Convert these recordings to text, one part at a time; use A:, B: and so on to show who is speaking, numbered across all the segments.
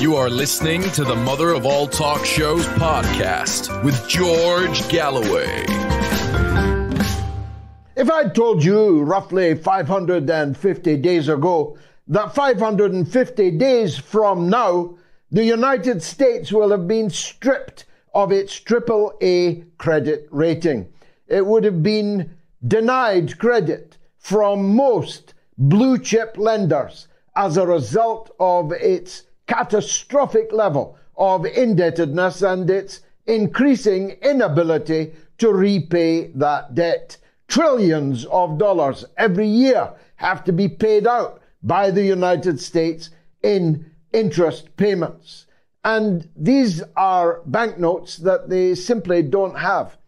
A: You are listening to the Mother of All Talk Shows podcast with George Galloway.
B: If I'd told you roughly 550 days ago that 550 days from now, the United States will have been stripped of its AAA credit rating, it would have been denied credit from most blue chip lenders as a result of its catastrophic level of indebtedness and its increasing inability to repay that debt. Trillions of dollars every year have to be paid out by the United States in interest payments. And these are banknotes that they simply don't have.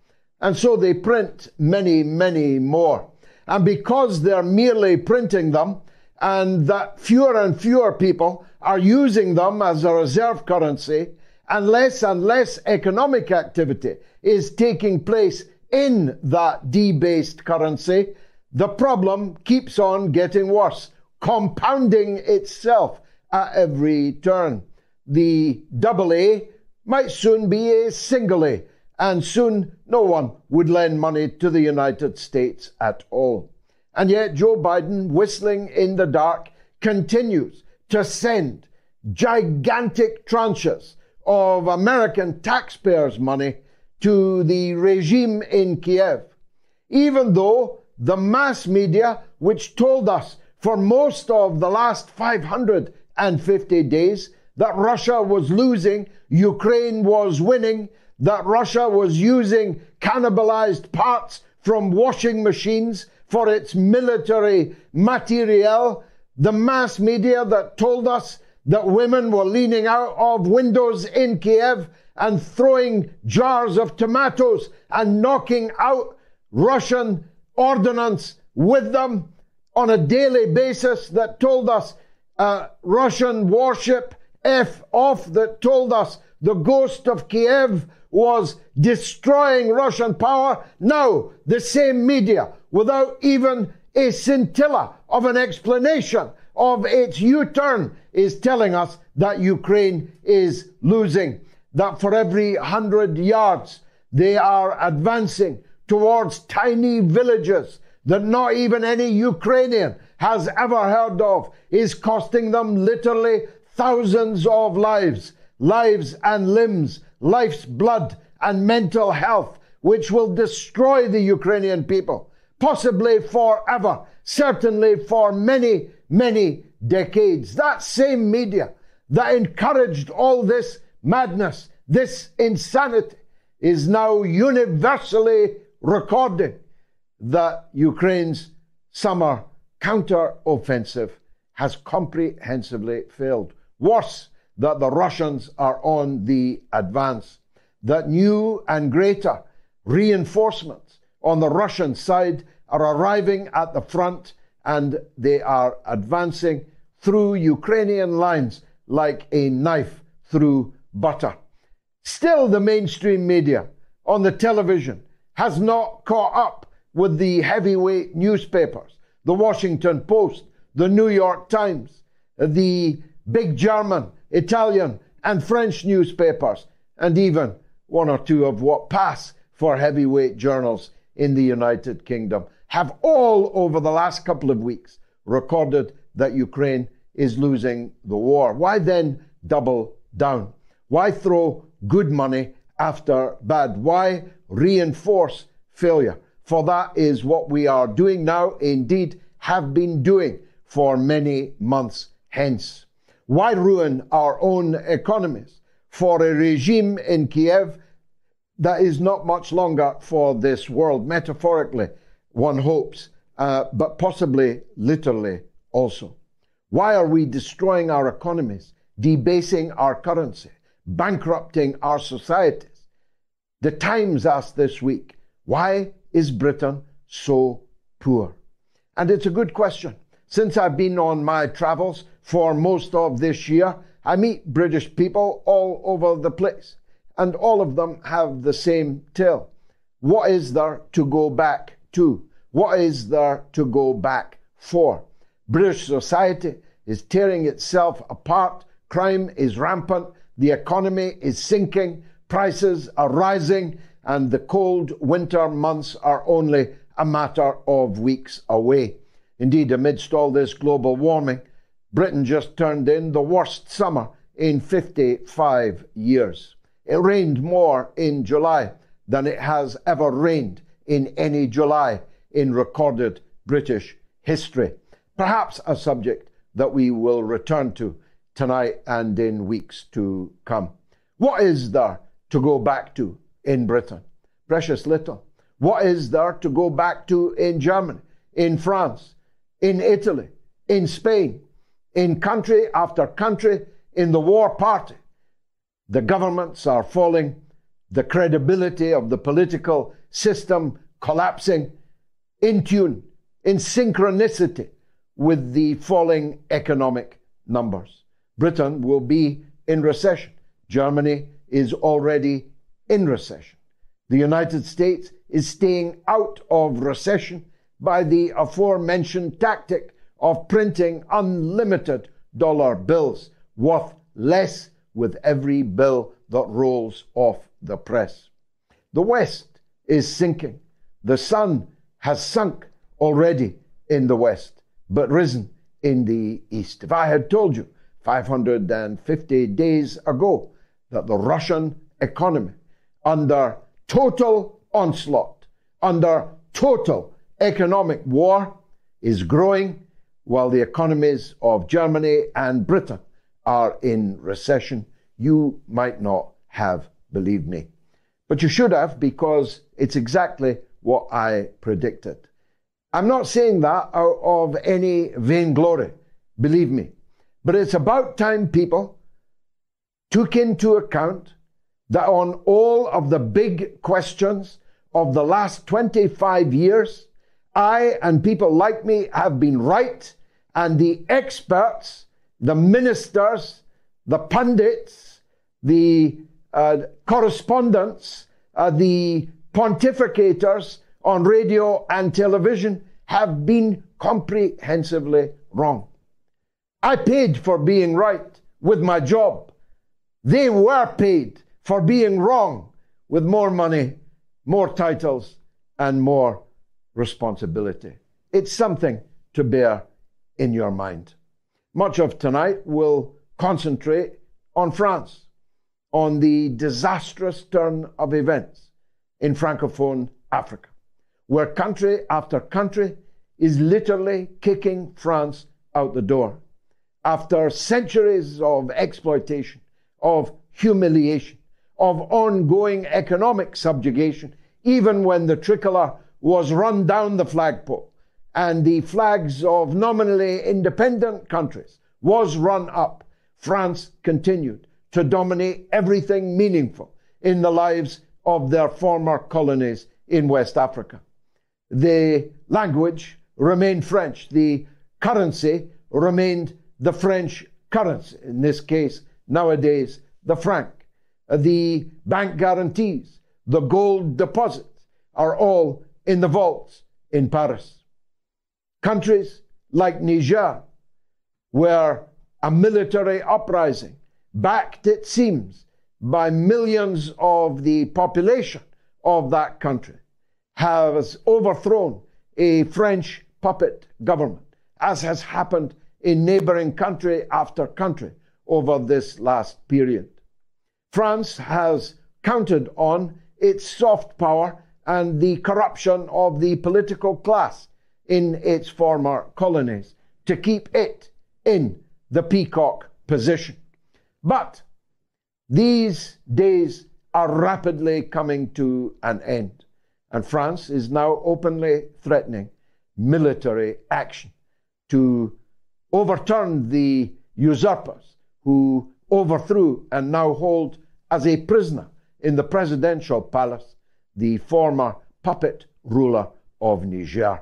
B: And so they print many, many more. And because they're merely printing them, and that fewer and fewer people are using them as a reserve currency, and less economic activity is taking place in that debased currency, the problem keeps on getting worse, compounding itself at every turn. The AA might soon be a single A, and soon no one would lend money to the United States at all. And yet Joe Biden, whistling in the dark, continues to send gigantic tranches of American taxpayers' money to the regime in Kiev, even though the mass media, which told us for most of the last 550 days that Russia was losing, Ukraine was winning, that Russia was using cannibalized parts from washing machines for its military materiel, the mass media that told us that women were leaning out of windows in Kiev and throwing jars of tomatoes and knocking out Russian ordnance with them on a daily basis, that told us Russian warship F-off, that told us the ghost of Kiev was destroying Russian power. Now, the same media, without even a scintilla of an explanation of its U-turn, is telling us that Ukraine is losing, that for every 100 yards they are advancing towards tiny villages that not even any Ukrainian has ever heard of, is costing them literally thousands of lives and limbs, life's blood and mental health, which will destroy the Ukrainian people, possibly forever, certainly for many, many decades. That same media that encouraged all this madness, this insanity, is now universally recording that Ukraine's summer counter-offensive has comprehensively failed. Worse, that the Russians are on the advance, that new and greater reinforcements on the Russian side are arriving at the front, and they are advancing through Ukrainian lines like a knife through butter. Still, the mainstream media on the television has not caught up with the heavyweight newspapers, the Washington Post, the New York Times, the big German, Italian and French newspapers, and even one or two of what pass for heavyweight journals in the United Kingdom, have all over the last couple of weeks recorded that Ukraine is losing the war. Why then double down? Why throw good money after bad? Why reinforce failure? For that is what we are doing now, indeed have been doing for many months hence. Why ruin our own economies for a regime in Kiev that is not much longer for this world, metaphorically, one hopes, but possibly literally also? Why are we destroying our economies, debasing our currency, bankrupting our societies? The Times asked this week, why is Britain so poor? And it's a good question. Since I've been on my travels for most of this year, I meet British people all over the place, and all of them have the same tale. What is there to go back to? What is there to go back for? British society is tearing itself apart Crime is rampant, the economy is sinking, prices are rising, and the cold winter months are only a matter of weeks away. Indeed, amidst all this global warming, Britain just turned in the worst summer in 55 years. It rained more in July than it has ever rained in any July in recorded British history. Perhaps a subject that we will return to tonight and in weeks to come. What is there to go back to in Britain? Precious little. What is there to go back to in Germany, in France, in Italy, in Spain, in country after country, in the war party? The governments are falling, the credibility of the political system collapsing, in tune, in synchronicity with the falling economic numbers. Britain will be in recession. Germany is already in recession. The United States is staying out of recession by the aforementioned tactic of printing unlimited dollar bills, worth less with every bill that rolls off the press. The West is sinking. The sun has sunk already in the West, but risen in the East. If I had told you 550 days ago that the Russian economy, under total onslaught, under total economic war, is growing, while the economies of Germany and Britain are in recession, you might not have believed me. But you should have, because it's exactly what I predicted. I'm not saying that out of any vainglory, believe me. But it's about time people took into account that on all of the big questions of the last 25 years, I and people like me have been right, and the experts, the ministers, the pundits, the correspondents, the pontificators on radio and television have been comprehensively wrong. I paid for being right with my job. They were paid for being wrong with more money, more titles, and more responsibility. It's something to bear in your mind. Much of tonight will concentrate on France, on the disastrous turn of events in Francophone Africa, where country after country is literally kicking France out the door. After centuries of exploitation, of humiliation, of ongoing economic subjugation, even when the tricolour was run down the flagpole and the flags of nominally independent countries was run up, France continued to dominate everything meaningful in the lives of their former colonies in West Africa. The language remained French. The currency remained the French currency, in this case, nowadays, the franc. The bank guarantees, the gold deposits are all in the vaults in Paris. Countries like Niger, where a military uprising, backed, it seems, by millions of the population of that country, has overthrown a French puppet government, as has happened in neighboring country after country over this last period. France has counted on its soft power and the corruption of the political class in its former colonies to keep it in the peacock position. But these days are rapidly coming to an end, and France is now openly threatening military action to overturn the usurpers who overthrew and now hold as a prisoner in the presidential palace the former puppet ruler of Niger.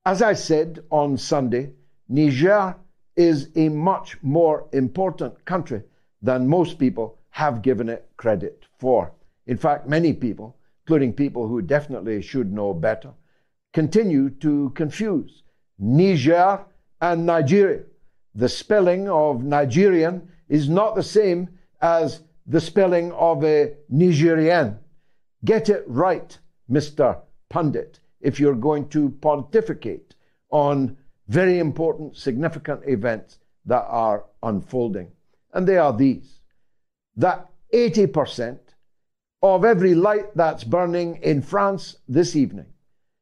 B: As I said on Sunday, Niger is a much more important country than most people have given it credit for. In fact, many people, including people who definitely should know better, continue to confuse Niger and Nigeria. The spelling of Nigerian is not the same as the spelling of a Nigerian. Get it right, Mr. Pundit, if you're going to pontificate on very important, significant events that are unfolding. And they are these: that 80% of every light that's burning in France this evening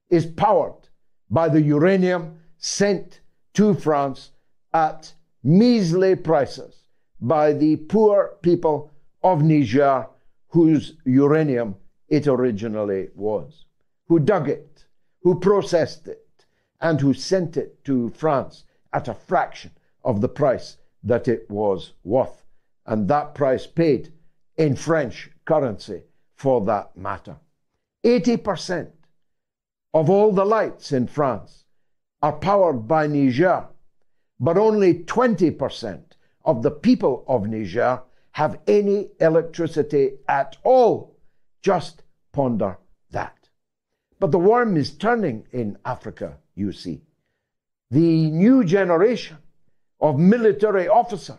B: is powered by the uranium sent to France at measly prices by the poor people of Niger, whose uranium it originally was, who dug it, who processed it, and who sent it to France at a fraction of the price that it was worth, and that price paid in French currency for that matter. 80% of all the lights in France are powered by Niger, but only 20% of the people of Niger have any electricity at all. Just ponder that. But the worm is turning in Africa, you see. The new generation of military officers,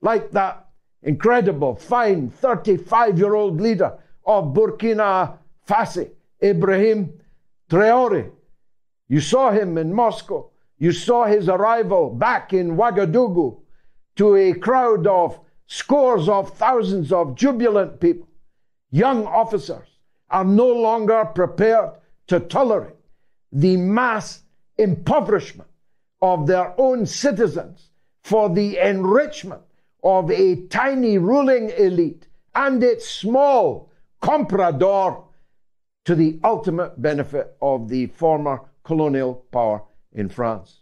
B: like that incredible, fine 35-year-old leader of Burkina Faso, Abrahams Traore. You saw him in Moscow. You saw his arrival back in Ouagadougou to a crowd of scores of thousands of jubilant people. Young officers are no longer prepared to tolerate the mass impoverishment of their own citizens for the enrichment of a tiny ruling elite and its small comprador to the ultimate benefit of the former colonial power in France.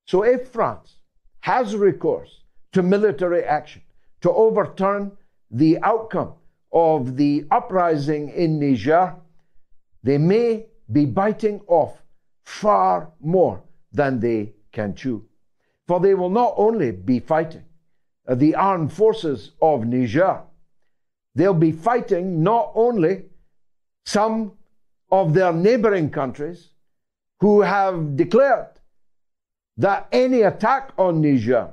B: So if France has recourse to military action to overturn the outcome of the uprising in Niger, they may be biting off far more than they can chew. For they will not only be fighting the armed forces of Niger, they'll be fighting not only some of their neighboring countries who have declared that any attack on Niger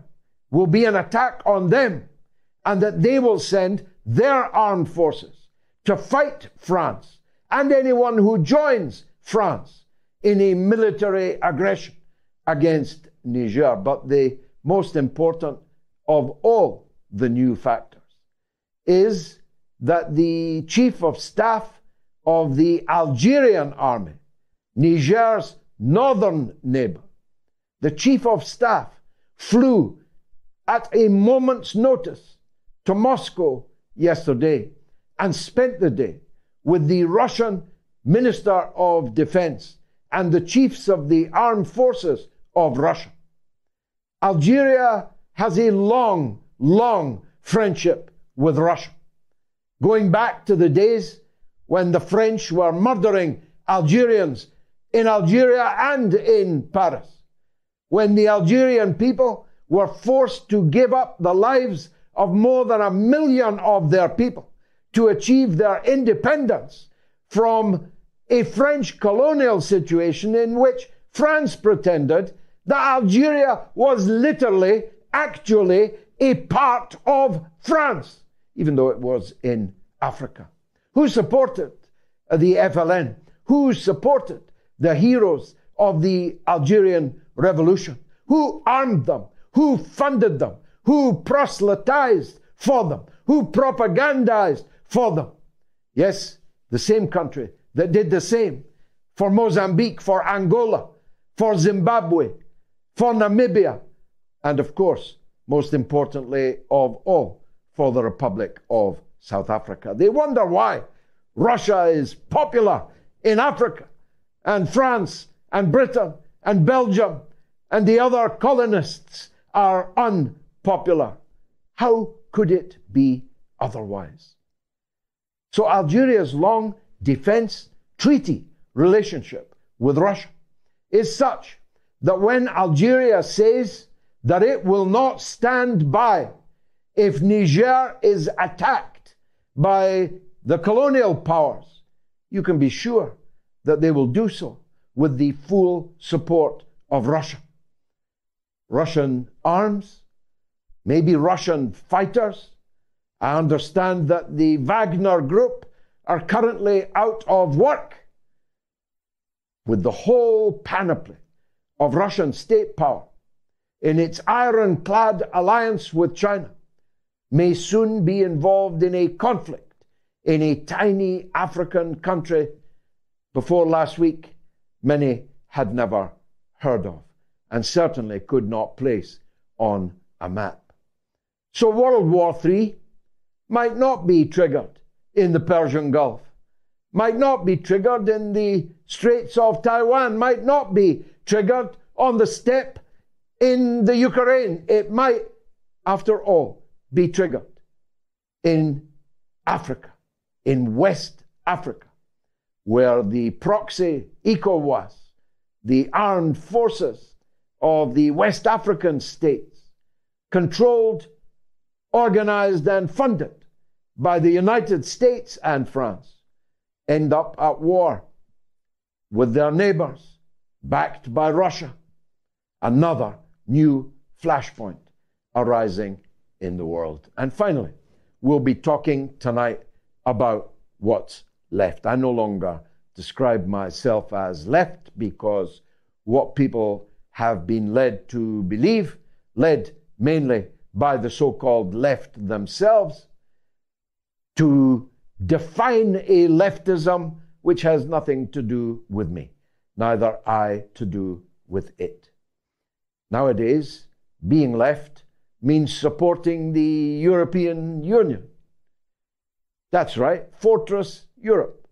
B: will be an attack on them, and that they will send their armed forces to fight France and anyone who joins France in a military aggression against Niger. But the most important of all the new factors is that the chief of staff of the Algerian army, Niger's northern neighbor, the chief of staff flew at a moment's notice to Moscow yesterday and spent the day with the Russian Minister of Defense and the chiefs of the armed forces of Russia. Algeria has a long, long friendship with Russia, going back to the days when the French were murdering Algerians in Algeria and in Paris, when the Algerian people were forced to give up the lives of more than 1 million of their people to achieve their independence from a French colonial situation in which France pretended that Algeria was literally, actually, a part of France, even though it was in Africa. Who supported the FLN? Who supported the heroes of the Algerian Revolution? Who armed them? Who funded them? Who proselytized for them? Who propagandized for them? Yes, the same country that did the same for Mozambique, for Angola, for Zimbabwe, for Namibia, and of course, most importantly of all, for the Republic of South Africa. They wonder why Russia is popular in Africa, and France and Britain and Belgium and the other colonists are unpopular. How could it be otherwise? So Algeria's long defense treaty relationship with Russia is such that when Algeria says that it will not stand by if Niger is attacked by the colonial powers, you can be sure that they will do so with the full support of Russia. Russian arms, maybe Russian fighters. I understand that the Wagner group are currently out of work. With the whole panoply of Russian state power in its ironclad alliance with China, may soon be involved in a conflict in a tiny African country before last week many had never heard of and certainly could not place on a map. So World War III might not be triggered in the Persian Gulf, might not be triggered in the Straits of Taiwan, might not be triggered on the steppe in the Ukraine. It might, after all, be triggered in Africa, in West Africa, where the proxy ECOWAS, the armed forces of the West African states, controlled, organized, and funded by the United States and France, end up at war with their neighbors, backed by Russia. Another new flashpoint arising in the world. And finally, we'll be talking tonight about what's left. I no longer describe myself as left because what people have been led to believe, led mainly by the so-called left themselves, to define a leftism which has nothing to do with me, neither I to do with it. Nowadays, being left means supporting the European Union. That's right, Fortress Europe,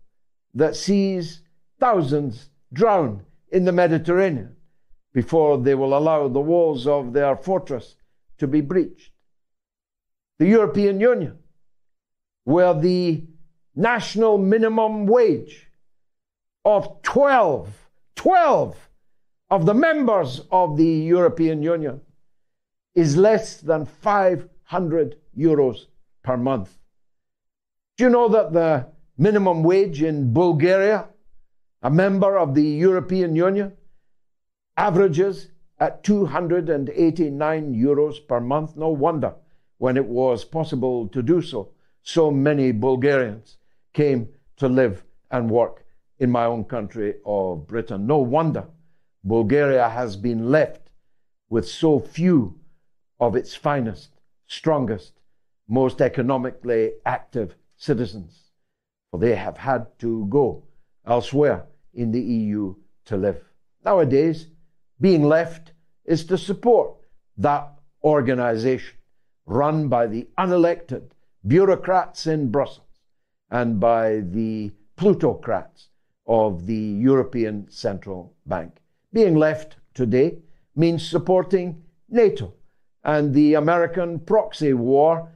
B: that sees thousands drown in the Mediterranean before they will allow the walls of their fortress to be breached. The European Union, where the national minimum wage of 12 of the members of the European Union is less than 500 euros per month. Do you know that the minimum wage in Bulgaria, a member of the European Union, averages at 289 euros per month? No wonder, when it was possible to do so, so many Bulgarians came to live and work in my own country of Britain. No wonder Bulgaria has been left with so few of its finest, strongest, most economically active citizens, for they have had to go elsewhere in the EU to live. Nowadays, being left is to support that organization run by the unelected bureaucrats in Brussels and by the plutocrats of the European Central Bank. Being left today means supporting NATO and the American proxy war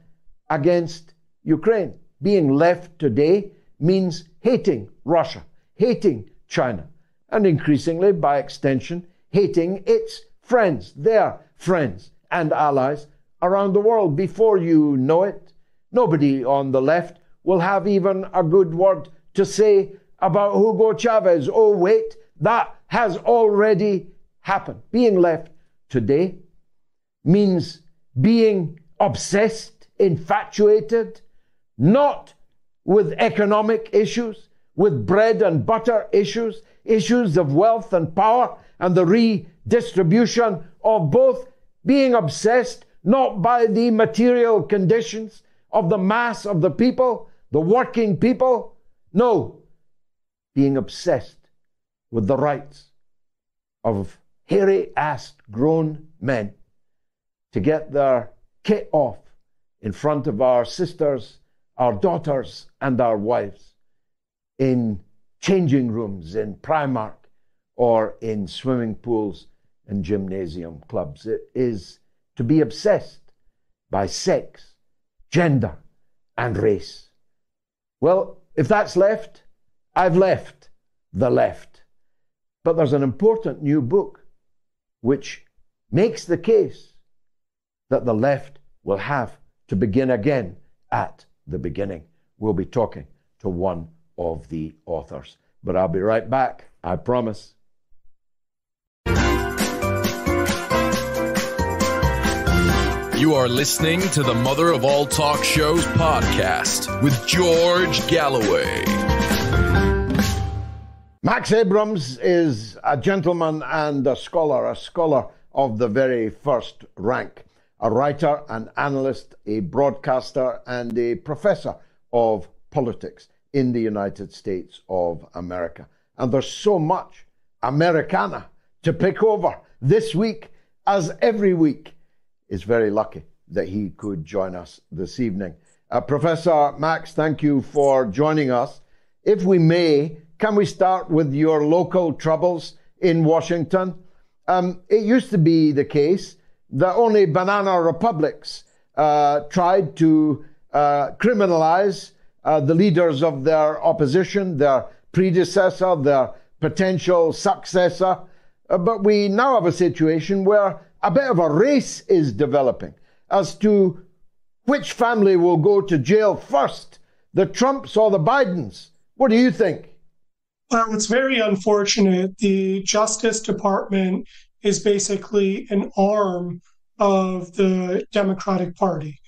B: against Ukraine. Being left today means hating Russia, hating China, and increasingly, by extension, hating its friends, their friends and allies around the world. Before you know it, nobody on the left will have even a good word to say about Hugo Chavez. Oh, wait, that has already happened. Being left today means being obsessed, infatuated, not with economic issues, with bread and butter issues, issues of wealth and power and the redistribution of both, being obsessed not by the material conditions of the mass of the people, the working people, no, being obsessed with the rights of hairy-assed grown men to get their kit off in front of our sisters, our daughters, and our wives in changing rooms, in Primark, or in swimming pools and gymnasium clubs. It is to be obsessed by sex, gender, and race. Well, if that's left, I've left the left. But there's an important new book which makes the case that the left will have to begin again at the beginning. We'll be talking to one of the authors. But I'll be right back, I promise.
A: You are listening to the Mother of All Talk Shows podcast with George Galloway.
B: Max Abrams is a gentleman and a scholar of the very first rank, a writer, an analyst, a broadcaster, and a professor of politics in the United States of America. And there's so much Americana to pick over this week, as every week. Is very lucky that he could join us this evening. Professor Max, thank you for joining us. If we may, can we start with your local troubles in Washington? It used to be the case that only banana republics tried to criminalize the leaders of their opposition, their predecessor, their potential successor. But we now have a situation where a bit of a race is developing as to which family will go to jail first, the Trumps or the Bidens. What do you think?
C: Well, it's very unfortunate. The Justice Department is basically an arm of the Democratic Party.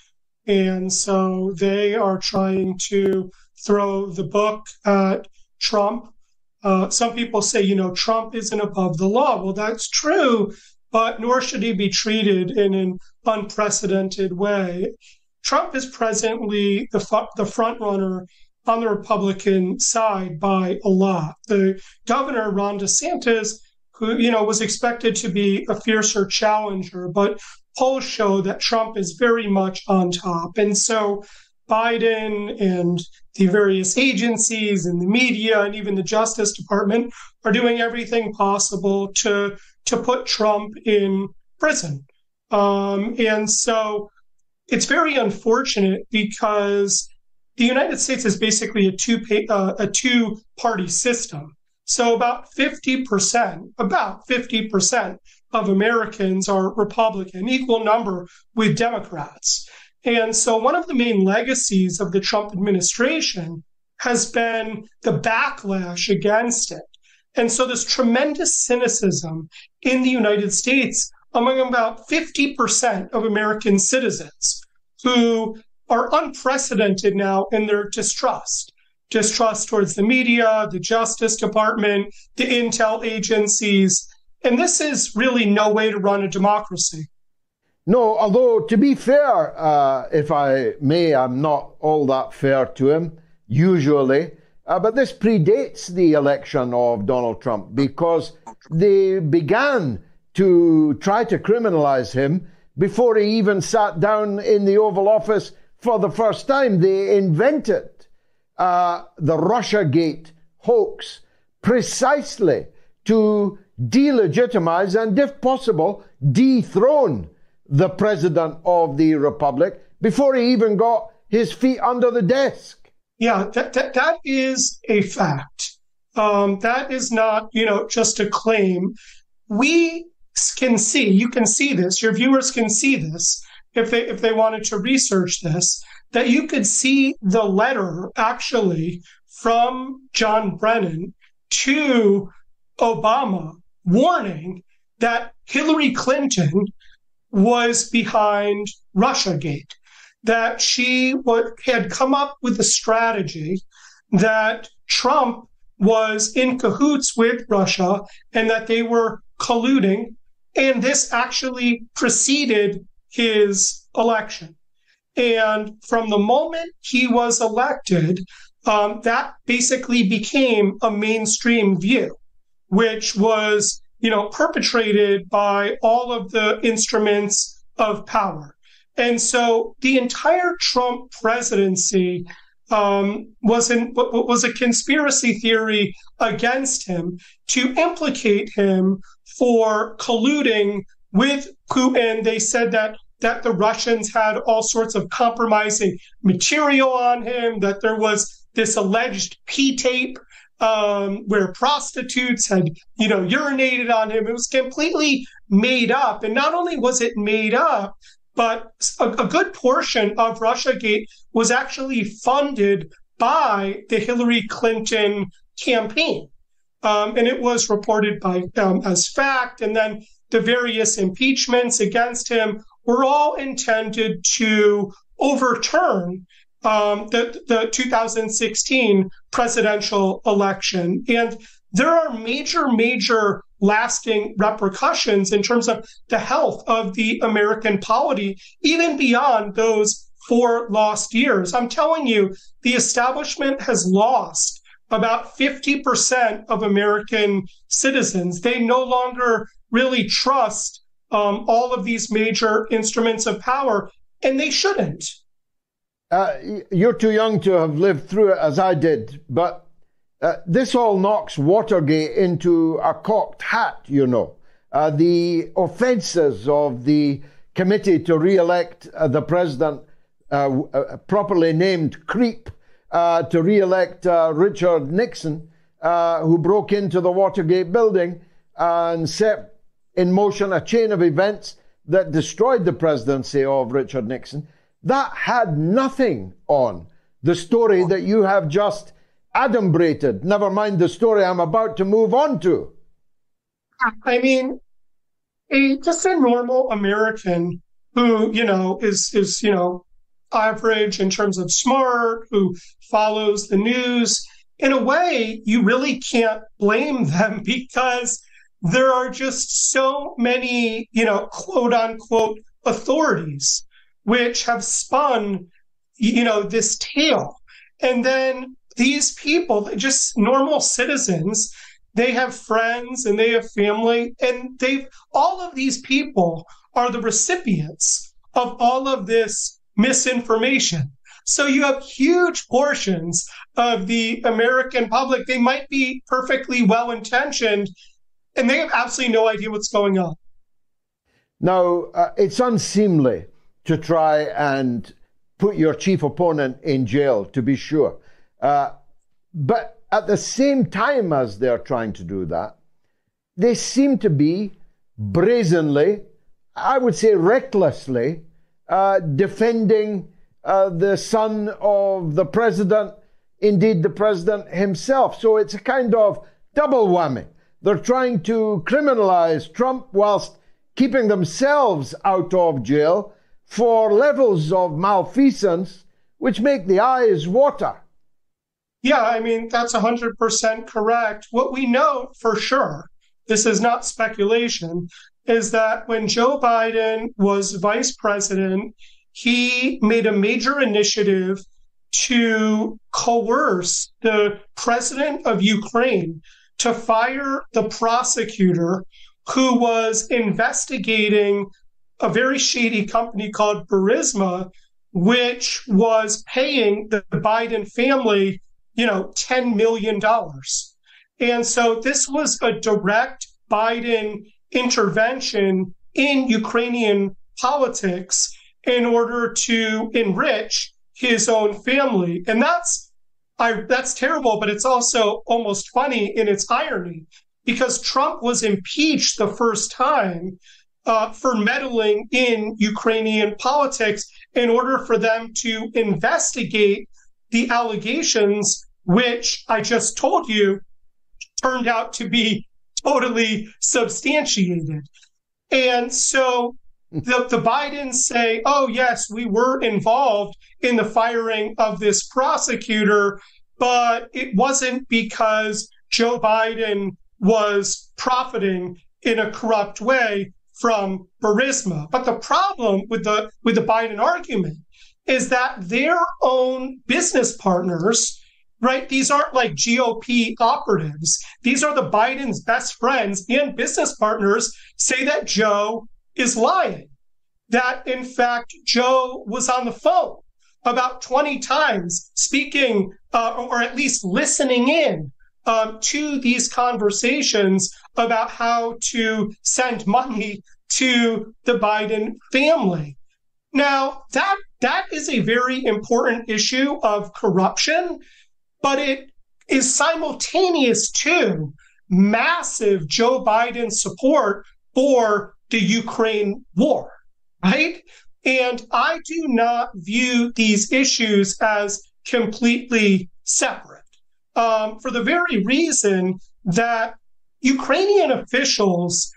C: And so they are trying to throw the book at Trump. Some people say, Trump isn't above the law. Well, that's true, but nor should he be treated in an unprecedented way. Trump is presently the front runner on the Republican side by a lot. The governor, Ron DeSantis, who, was expected to be a fiercer challenger, but polls show that Trump is very much on top. And so Biden and the various agencies and the media and even the Justice Department are doing everything possible to put Trump in prison. And so it's very unfortunate because the United States is basically a two-party system. So about 50% of Americans are Republican, equal number with Democrats. And so one of the main legacies of the Trump administration has been the backlash against it. And so there's tremendous cynicism in the United States among about 50% of American citizens who are unprecedented now in their distrust towards the media, the Justice Department, the intel agencies. And this is really no way to run a democracy.
B: No, although to be fair, if I may, I'm not all that fair to him, usually. But this predates the election of Donald Trump because they began to try to criminalize him before he even sat down in the Oval Office for the first time. They invented the Russiagate hoax precisely to delegitimize and, if possible, dethrone the president of the republic before he even got his feet under the desk.
C: Yeah, that is a fact. That is not, just a claim. We can see, you can see this, your viewers can see this if they wanted to research this, that you could see the letter actually from John Brennan to Obama warning that Hillary Clinton was behind Russiagate, that she had come up with a strategy that Trump was in cahoots with Russia and that they were colluding. And this actually preceded his election. And from the moment he was elected, that basically became a mainstream view, which was, perpetrated by all of the instruments of power. And so the entire Trump presidency was a conspiracy theory against him to implicate him for colluding with Putin. They said that the Russians had all sorts of compromising material on him, that there was this alleged P-tape where prostitutes had, urinated on him. It was completely made up. And not only was it made up, but a good portion of Russiagate was actually funded by the Hillary Clinton campaign. And it was reported by as fact. And then the various impeachments against him were all intended to overturn the 2016 presidential election. And there are major lasting repercussions in terms of the health of the American polity, even beyond those 4 lost years. I'm telling you, the establishment has lost about 50% of American citizens. They no longer really trust all of these major instruments of power, and they shouldn't.
B: You're too young to have lived through it as I did, but this all knocks Watergate into a cocked hat, you know. The offences of the committee to re-elect the president, properly named Creep, to re-elect Richard Nixon, who broke into the Watergate building and set in motion a chain of events that destroyed the presidency of Richard Nixon. That had nothing on the story that you have just adumbrated, never mind the story I'm about to move on to.
C: I mean, just a normal American who, is average in terms of smart, who follows the news, in a way, you really can't blame them because there are just so many, quote unquote, authorities which have spun, this tale. And then these people, just normal citizens, they have friends and they have family, and all of these people are the recipients of all of this misinformation. So you have huge portions of the American public. They might be perfectly well-intentioned, and they have absolutely no idea what's going on.
B: Now, it's unseemly to try and put your chief opponent in jail, to be sure. But at the same time as they're trying to do that, they seem to be brazenly, I would say recklessly, defending the son of the president, indeed the president himself. So it's a kind of double whammy. They're trying to criminalize Trump whilst keeping themselves out of jail for levels of malfeasance which make the eyes water.
C: Yeah, I mean, that's 100% correct. What we know for sure, this is not speculation, is that when Joe Biden was vice president, he made a major initiative to coerce the president of Ukraine to fire the prosecutor who was investigating a very shady company called Burisma, which was paying the Biden family, $10 million. And so this was a direct Biden intervention in Ukrainian politics in order to enrich his own family. And that's terrible, but it's also almost funny in its irony, because Trump was impeached the first time for meddling in Ukrainian politics in order for them to investigate the allegations, which I just told you turned out to be totally substantiated. And so the Bidens say, oh, yes, we were involved in the firing of this prosecutor, but it wasn't because Joe Biden was profiting in a corrupt way from Burisma. But the problem with the Biden argument is that their own business partners, right? These aren't like GOP operatives. These are the Biden's best friends and business partners say that Joe is lying, that in fact, Joe was on the phone about 20 times speaking or at least listening in to these conversations about how to send money to the Biden family. Now, that is a very important issue of corruption, but it is simultaneous to massive Joe Biden support for the Ukraine war, right? And I do not view these issues as completely separate, for the very reason that Ukrainian officials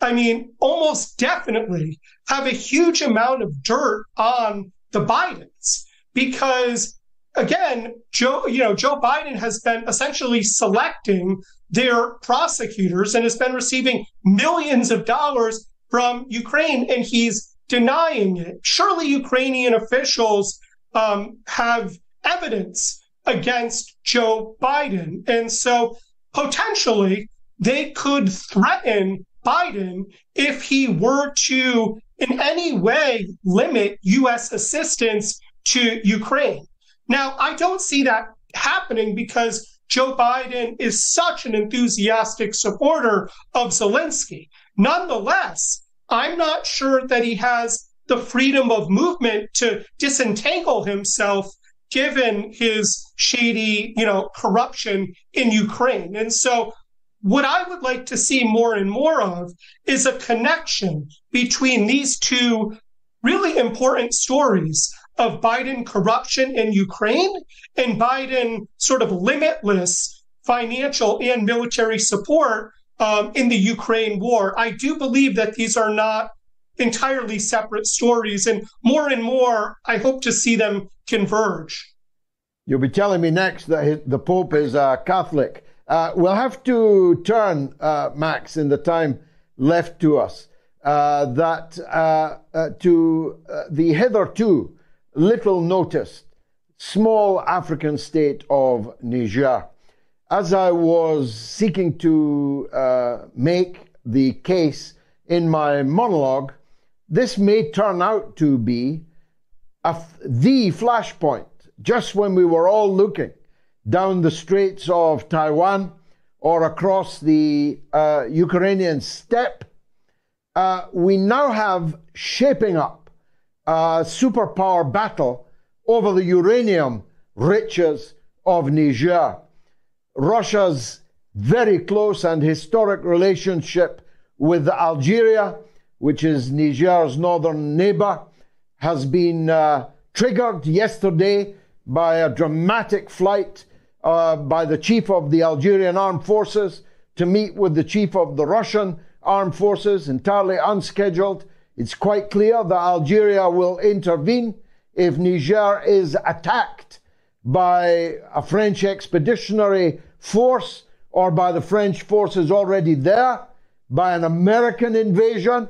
C: I mean, almost definitely have a huge amount of dirt on the Bidens because, again, Joe Biden has been essentially selecting their prosecutors and has been receiving millions of dollars from Ukraine, and he's denying it. Surely Ukrainian officials have evidence against Joe Biden. And so potentially they could threaten Biden if he were to in any way limit U.S. assistance to Ukraine. Now, I don't see that happening because Joe Biden is such an enthusiastic supporter of Zelensky. Nonetheless, I'm not sure that he has the freedom of movement to disentangle himself given his shady, corruption in Ukraine. And so what I would like to see more and more of is a connection between these two really important stories of Biden corruption in Ukraine and Biden sort of limitless financial and military support in the Ukraine war. I do believe that these are not entirely separate stories, and more, I hope to see them converge.
B: You'll be telling me next that the Pope is a Catholic. We'll have to turn, Max, in the time left to us, to the hitherto little noticed small African state of Niger. As I was seeking to make the case in my monologue, this may turn out to be the flashpoint, just when we were all looking down the straits of Taiwan or across the Ukrainian steppe. We now have shaping up a superpower battle over the uranium riches of Niger. Russia's very close and historic relationship with Algeria, which is Niger's northern neighbor, has been triggered yesterday by a dramatic flight by the chief of the Algerian armed forces to meet with the chief of the Russian armed forces, entirely unscheduled. It's quite clear that Algeria will intervene if Niger is attacked by a French expeditionary force or by the French forces already there, by an American invasion,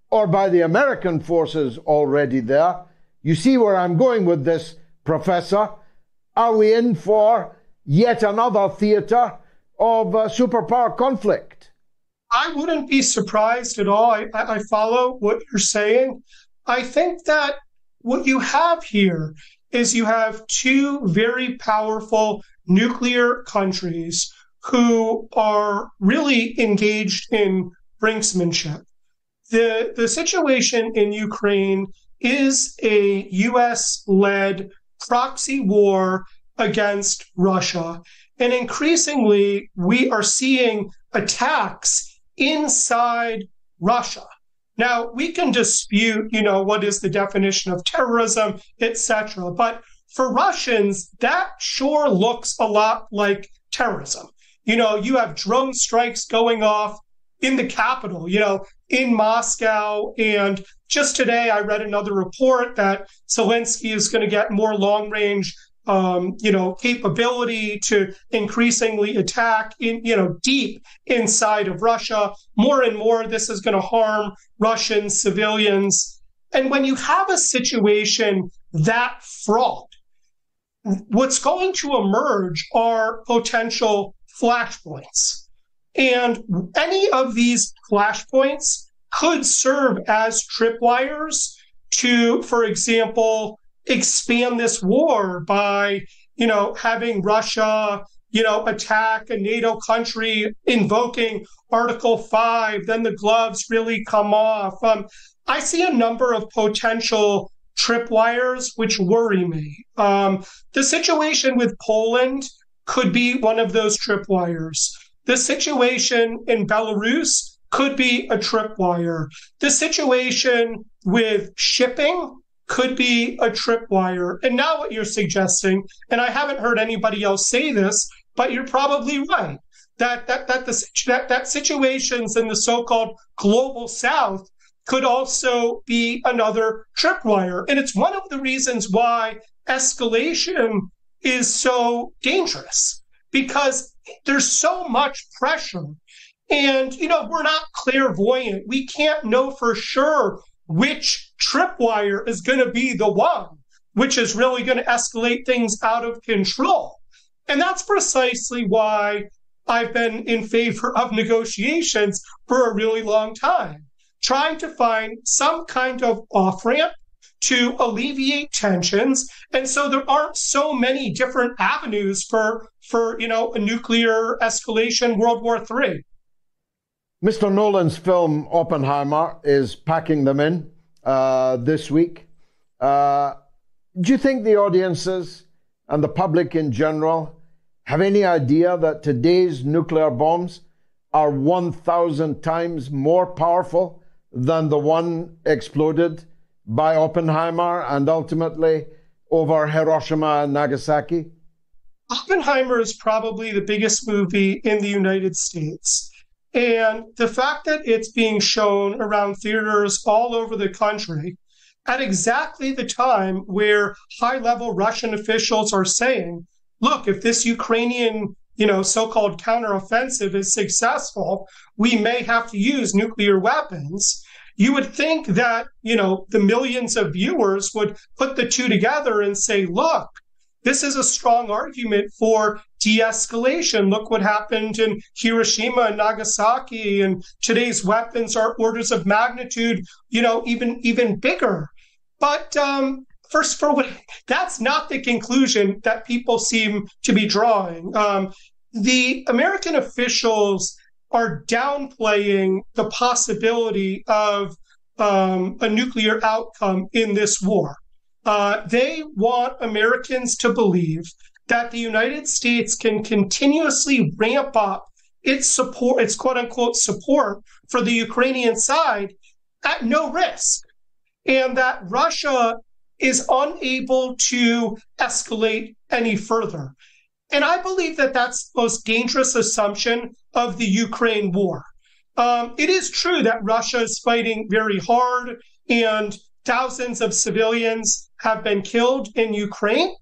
B: or by the American forces already there. You see where I'm going with this, Professor. Are we in for yet another theater of superpower conflict?
C: I wouldn't be surprised at all. I follow what you're saying. I think that what you have here is you have two very powerful nuclear countries who are really engaged in brinksmanship. The situation in Ukraine is a US-led proxy war against Russia. And increasingly, we are seeing attacks inside Russia. Now, we can dispute, what is the definition of terrorism, etc. But for Russians, that sure looks a lot like terrorism. You have drone strikes going off in the capital, in Moscow. And just today, I read another report that Zelensky is going to get more long-range capability to increasingly attack deep inside of Russia. More and more, this is going to harm Russian civilians. And when you have a situation that fraught, what's going to emerge are potential flashpoints. And any of these flashpoints could serve as tripwires to, for example, expand this war by, having Russia, attack a NATO country, invoking Article 5, then the gloves really come off. I see a number of potential tripwires which worry me. The situation with Poland could be one of those tripwires. The situation in Belarus could be a tripwire. The situation with shipping could be a tripwire. And now what you're suggesting, and I haven't heard anybody else say this, but you're probably right. that situations in the so-called global South could also be another tripwire. And it's one of the reasons why escalation is so dangerous, because there's so much pressure. And, we're not clairvoyant. We can't know for sure which tripwire is going to be the one which is really going to escalate things out of control. And that's precisely why I've been in favor of negotiations for a really long time, trying to find some kind of off-ramp to alleviate tensions. And so there aren't so many different avenues for a nuclear escalation, World War III.
B: Mr. Nolan's film Oppenheimer is packing them in this week. Do you think the audiences and the public in general have any idea that today's nuclear bombs are 1,000 times more powerful than the one exploded by Oppenheimer and ultimately over Hiroshima and Nagasaki?
C: Oppenheimer is probably the biggest movie in the United States. And the fact that it's being shown around theaters all over the country at exactly the time where high-level Russian officials are saying, look, if this Ukrainian, so-called counteroffensive is successful, we may have to use nuclear weapons. You would think that, the millions of viewers would put the two together and say, look, this is a strong argument for de-escalation. Look what happened in Hiroshima and Nagasaki, and today's weapons are orders of magnitude, even bigger. But that's not the conclusion that people seem to be drawing. The American officials are downplaying the possibility of a nuclear outcome in this war. They want Americans to believe that the United States can continuously ramp up its support, its quote-unquote support for the Ukrainian side at no risk, and that Russia is unable to escalate any further. And I believe that that's the most dangerous assumption of the Ukraine war. It is true that Russia is fighting very hard and thousands of civilians have been killed in Ukraine.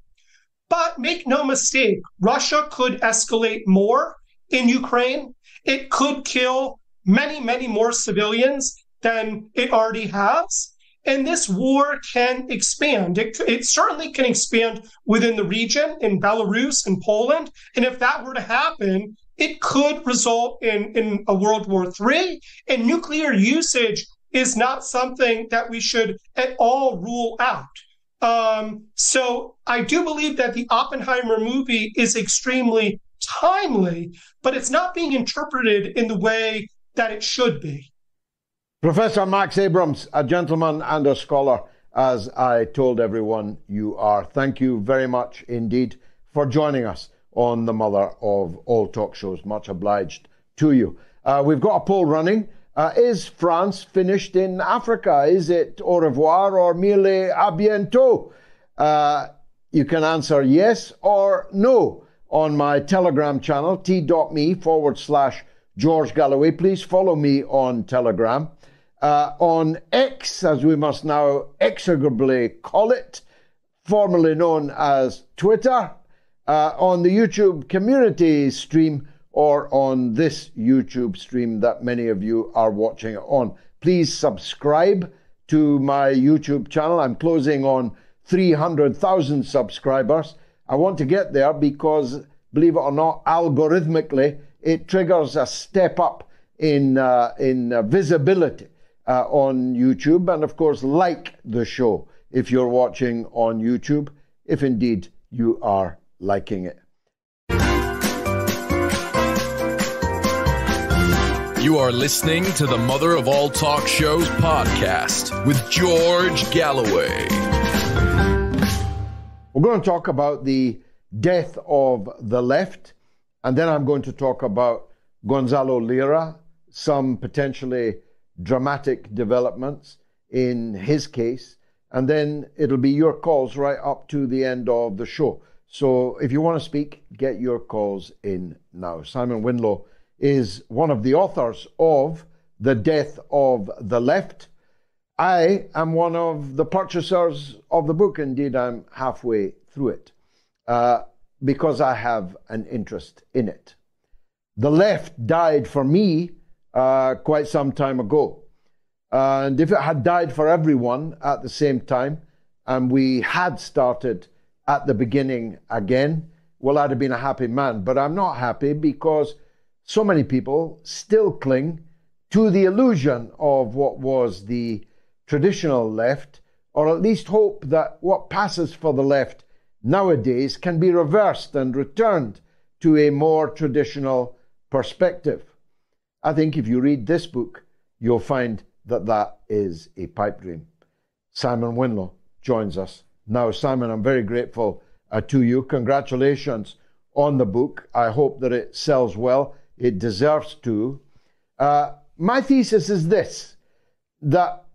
C: But make no mistake, Russia could escalate more in Ukraine. It could kill many, many more civilians than it already has. And this war can expand. It certainly can expand within the region, in Belarus and Poland. And if that were to happen, it could result in a World War III. And nuclear usage is not something that we should at all rule out. So I do believe that the Oppenheimer movie is extremely timely, but it's not being interpreted in the way that it should be.
B: Professor Max Abrams, a gentleman and a scholar, as I told everyone you are. Thank you very much indeed for joining us on the mother of all talk shows. Much obliged to you. We've got a poll running. Is France finished in Africa? Is it au revoir or merely à bientôt? You can answer yes or no on my Telegram channel, t.me/George Galloway. Please follow me on Telegram. On X, as we must now execrably call it, formerly known as Twitter, on the YouTube community stream, or on this YouTube stream that many of you are watching it on. Please subscribe to my YouTube channel. I'm closing on 300,000 subscribers. I want to get there because, believe it or not, algorithmically, it triggers a step up in visibility on YouTube. And of course, like the show if you're watching on YouTube, if indeed you are liking it.
A: You are listening to the Mother of All Talk Shows podcast with George Galloway.
B: We're going to talk about the death of the left, and then I'm going to talk about Gonzalo Lira, some potentially dramatic developments in his case, and then it'll be your calls right up to the end of the show. So if you want to speak, get your calls in now. Simon Winlow is one of the authors of The Death of the Left. I am one of the purchasers of the book. Indeed, I'm halfway through it because I have an interest in it. The left died for me quite some time ago. And if it had died for everyone at the same time, and we had started at the beginning again, well, I'd have been a happy man. But I'm not happy because so many people still cling to the illusion of what was the traditional left, or at least hope that what passes for the left nowadays can be reversed and returned to a more traditional perspective. I think if you read this book, you'll find that that is a pipe dream. Simon Winlow joins us now. Simon, I'm very grateful to you. Congratulations on the book. I hope that it sells well. It deserves to. My thesis is this, that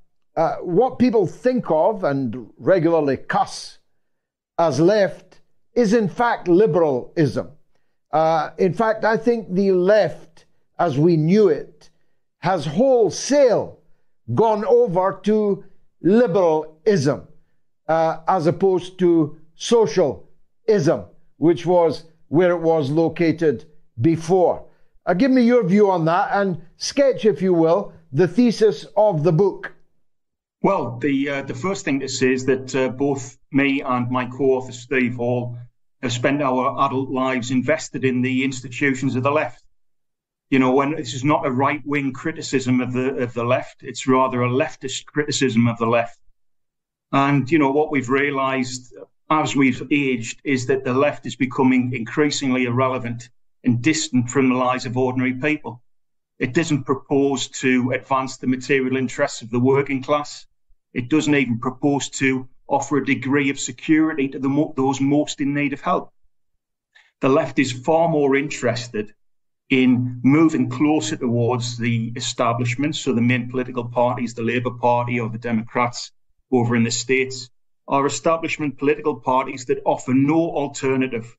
B: what people think of and regularly cuss as left is in fact liberalism. In fact, I think the left, as we knew it, has wholesale gone over to liberalism as opposed to socialism, which was where it was located before. Give me your view on that and sketch, if you will, the thesis of the book.
D: Well, the first thing to say is that both me and my co-author Steve Hall have spent our adult lives invested in the institutions of the left. You know, when this is not a right-wing criticism of the left, it's rather a leftist criticism of the left. And, you know, what we've realized as we've aged is that the left is becoming increasingly irrelevant and distant from the lives of ordinary people. It doesn't propose to advance the material interests of the working class. It doesn't even propose to offer a degree of security to those most in need of help. The left is far more interested in moving closer towards the establishment, so the main political parties, the Labour Party or the Democrats over in the States, are establishment political parties that offer no alternative.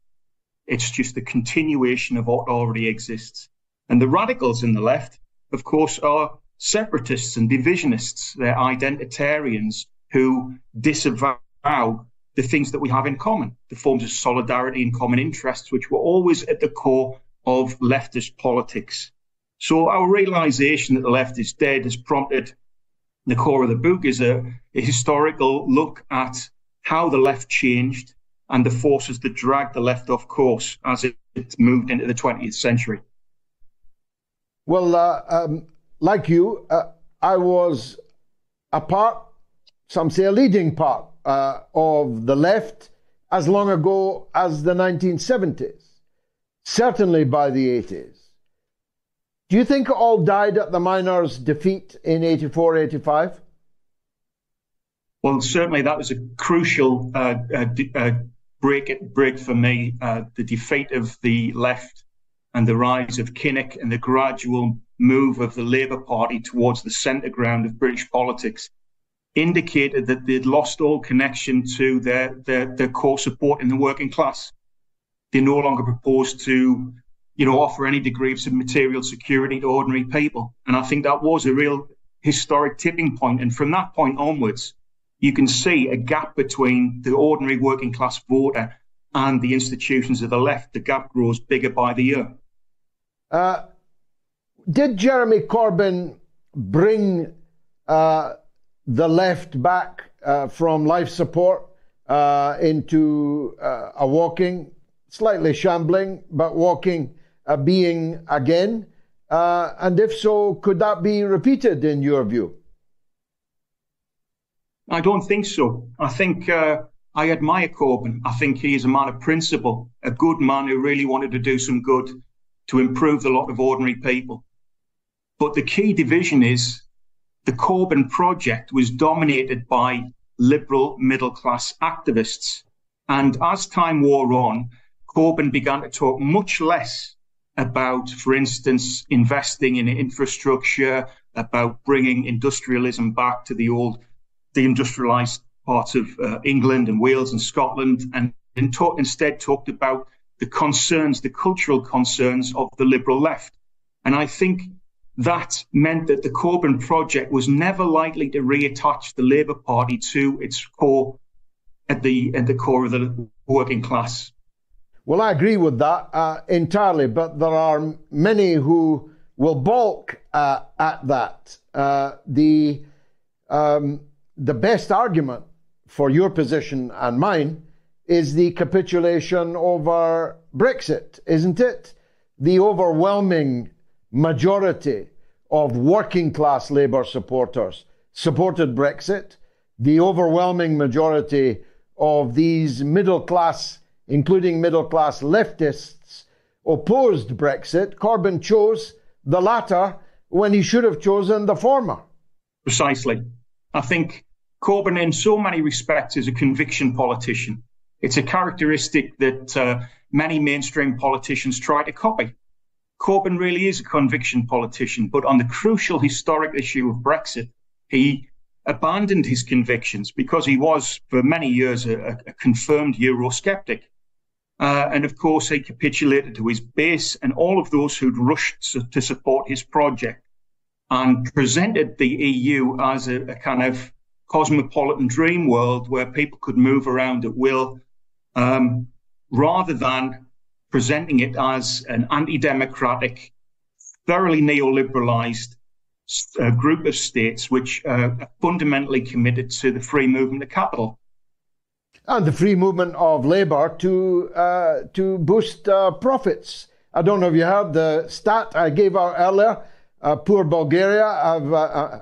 D: It's just a continuation of what already exists. And the radicals in the left, of course, are separatists and divisionists. They're identitarians who disavow the things that we have in common, the forms of solidarity and common interests, which were always at the core of leftist politics. So our realization that the left is dead has prompted the core of the book is a historical look at how the left changed and the forces that dragged the left off course as it moved into the 20th century.
B: Well, like you, I was a part, some say a leading part, of the left as long ago as the 1970s, certainly by the 80s. Do you think it all died at the miners' defeat in 84, 85?
D: Well, certainly that was a crucial break for me. The defeat of the left and the rise of Kinnock and the gradual move of the Labour Party towards the centre ground of British politics indicated that they'd lost all connection to their core support in the working class. They no longer proposed to, offer any degree of material security to ordinary people. And I think that was a real historic tipping point. And from that point onwards, you can see a gap between the ordinary working class voter and the institutions of the left. The gap grows bigger by the year.
B: Did Jeremy Corbyn bring the left back from life support into a walking, slightly shambling, but walking being again? And if so, could that be repeated in your view?
D: I don't think so. I think I admire Corbyn. I think he is a man of principle, a good man who really wanted to do some good to improve the lot of ordinary people. But the key division is the Corbyn project was dominated by liberal middle-class activists. And as time wore on, Corbyn began to talk much less about, for instance, investing in infrastructure, about bringing industrialism back to the industrialised parts of England and Wales and Scotland, and and instead talked about the concerns, the cultural concerns of the liberal left. And I think that meant that the Corbyn project was never likely to reattach the Labour Party to its core, at the core of the working class.
B: Well, I agree with that entirely, but there are many who will balk at that. The best argument for your position and mine is the capitulation over Brexit, isn't it? The overwhelming majority of working class Labour supporters supported Brexit. The overwhelming majority of these middle class, including middle class leftists, opposed Brexit. Corbyn chose the latter when he should have chosen the former.
D: Precisely. I think Corbyn, in so many respects, is a conviction politician. It's a characteristic that many mainstream politicians try to copy. Corbyn really is a conviction politician, but on the crucial historic issue of Brexit, he abandoned his convictions because he was, for many years, a confirmed Eurosceptic. And of course, he capitulated to his base and all of those who'd rushed to support his project, and presented the EU as a kind of cosmopolitan dream world where people could move around at will, rather than presenting it as an anti-democratic, thoroughly neoliberalized group of states which are fundamentally committed to the free movement of capital.
B: And the free movement of labour to boost profits. I don't know if you heard the stat I gave out earlier. Poor Bulgaria,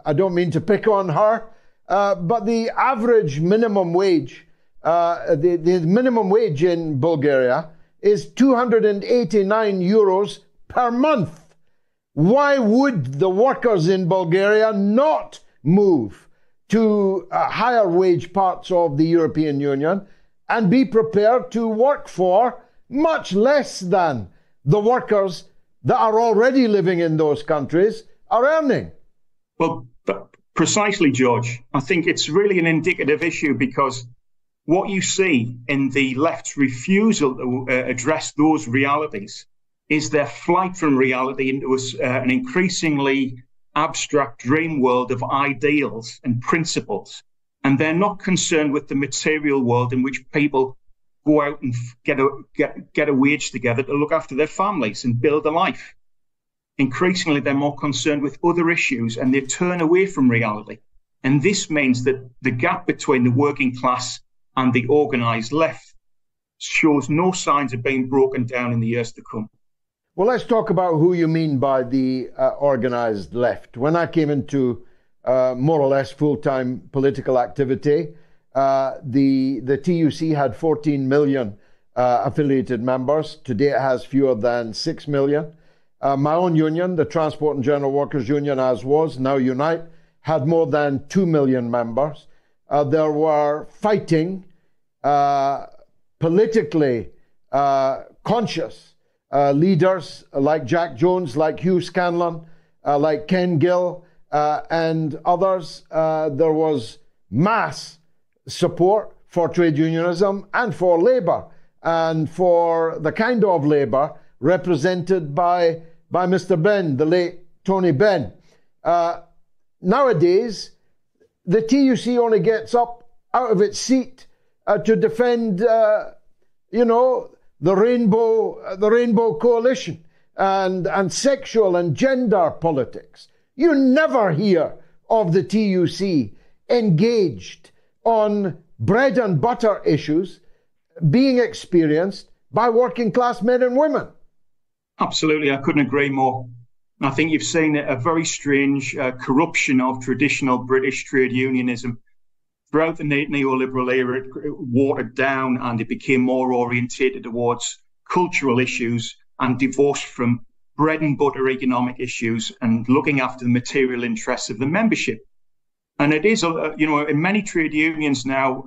B: I don't mean to pick on her, but the average minimum wage, the minimum wage in Bulgaria is 289 euros per month. Why would the workers in Bulgaria not move to higher wage parts of the European Union and be prepared to work for much less than the workers that are already living in those countries are earning?
D: Well, precisely, George. I think it's really an indicative issue, because what you see in the left's refusal to address those realities is their flight from reality into an increasingly abstract dream world of ideals and principles. And they're not concerned with the material world in which people go out and get a wage together to look after their families and build a life. Increasingly, they're more concerned with other issues, and they turn away from reality. And this means that the gap between the working class and the organised left shows no signs of being broken down in the years to come.
B: Well, let's talk about who you mean by the organised left. When I came into more or less full-time political activity, the TUC had 14 million affiliated members. Today it has fewer than 6 million. My own union, the Transport and General Workers Union, as was, now Unite, had more than 2 million members. There were fighting, politically conscious leaders like Jack Jones, like Hugh Scanlon, like Ken Gill, and others. There was mass support for trade unionism and for labour, and for the kind of labour represented by Mr. Benn, the late Tony Benn. Nowadays, the TUC only gets up out of its seat to defend, the Rainbow Coalition and sexual and gender politics. You never hear of the TUC engaged on bread and butter issues being experienced by working class men and women.
D: Absolutely, I couldn't agree more. I think you've seen a very strange corruption of traditional British trade unionism. Throughout the neoliberal era, it watered down and it became more orientated towards cultural issues and divorced from bread and butter economic issues and looking after the material interests of the membership. And it is, in many trade unions now,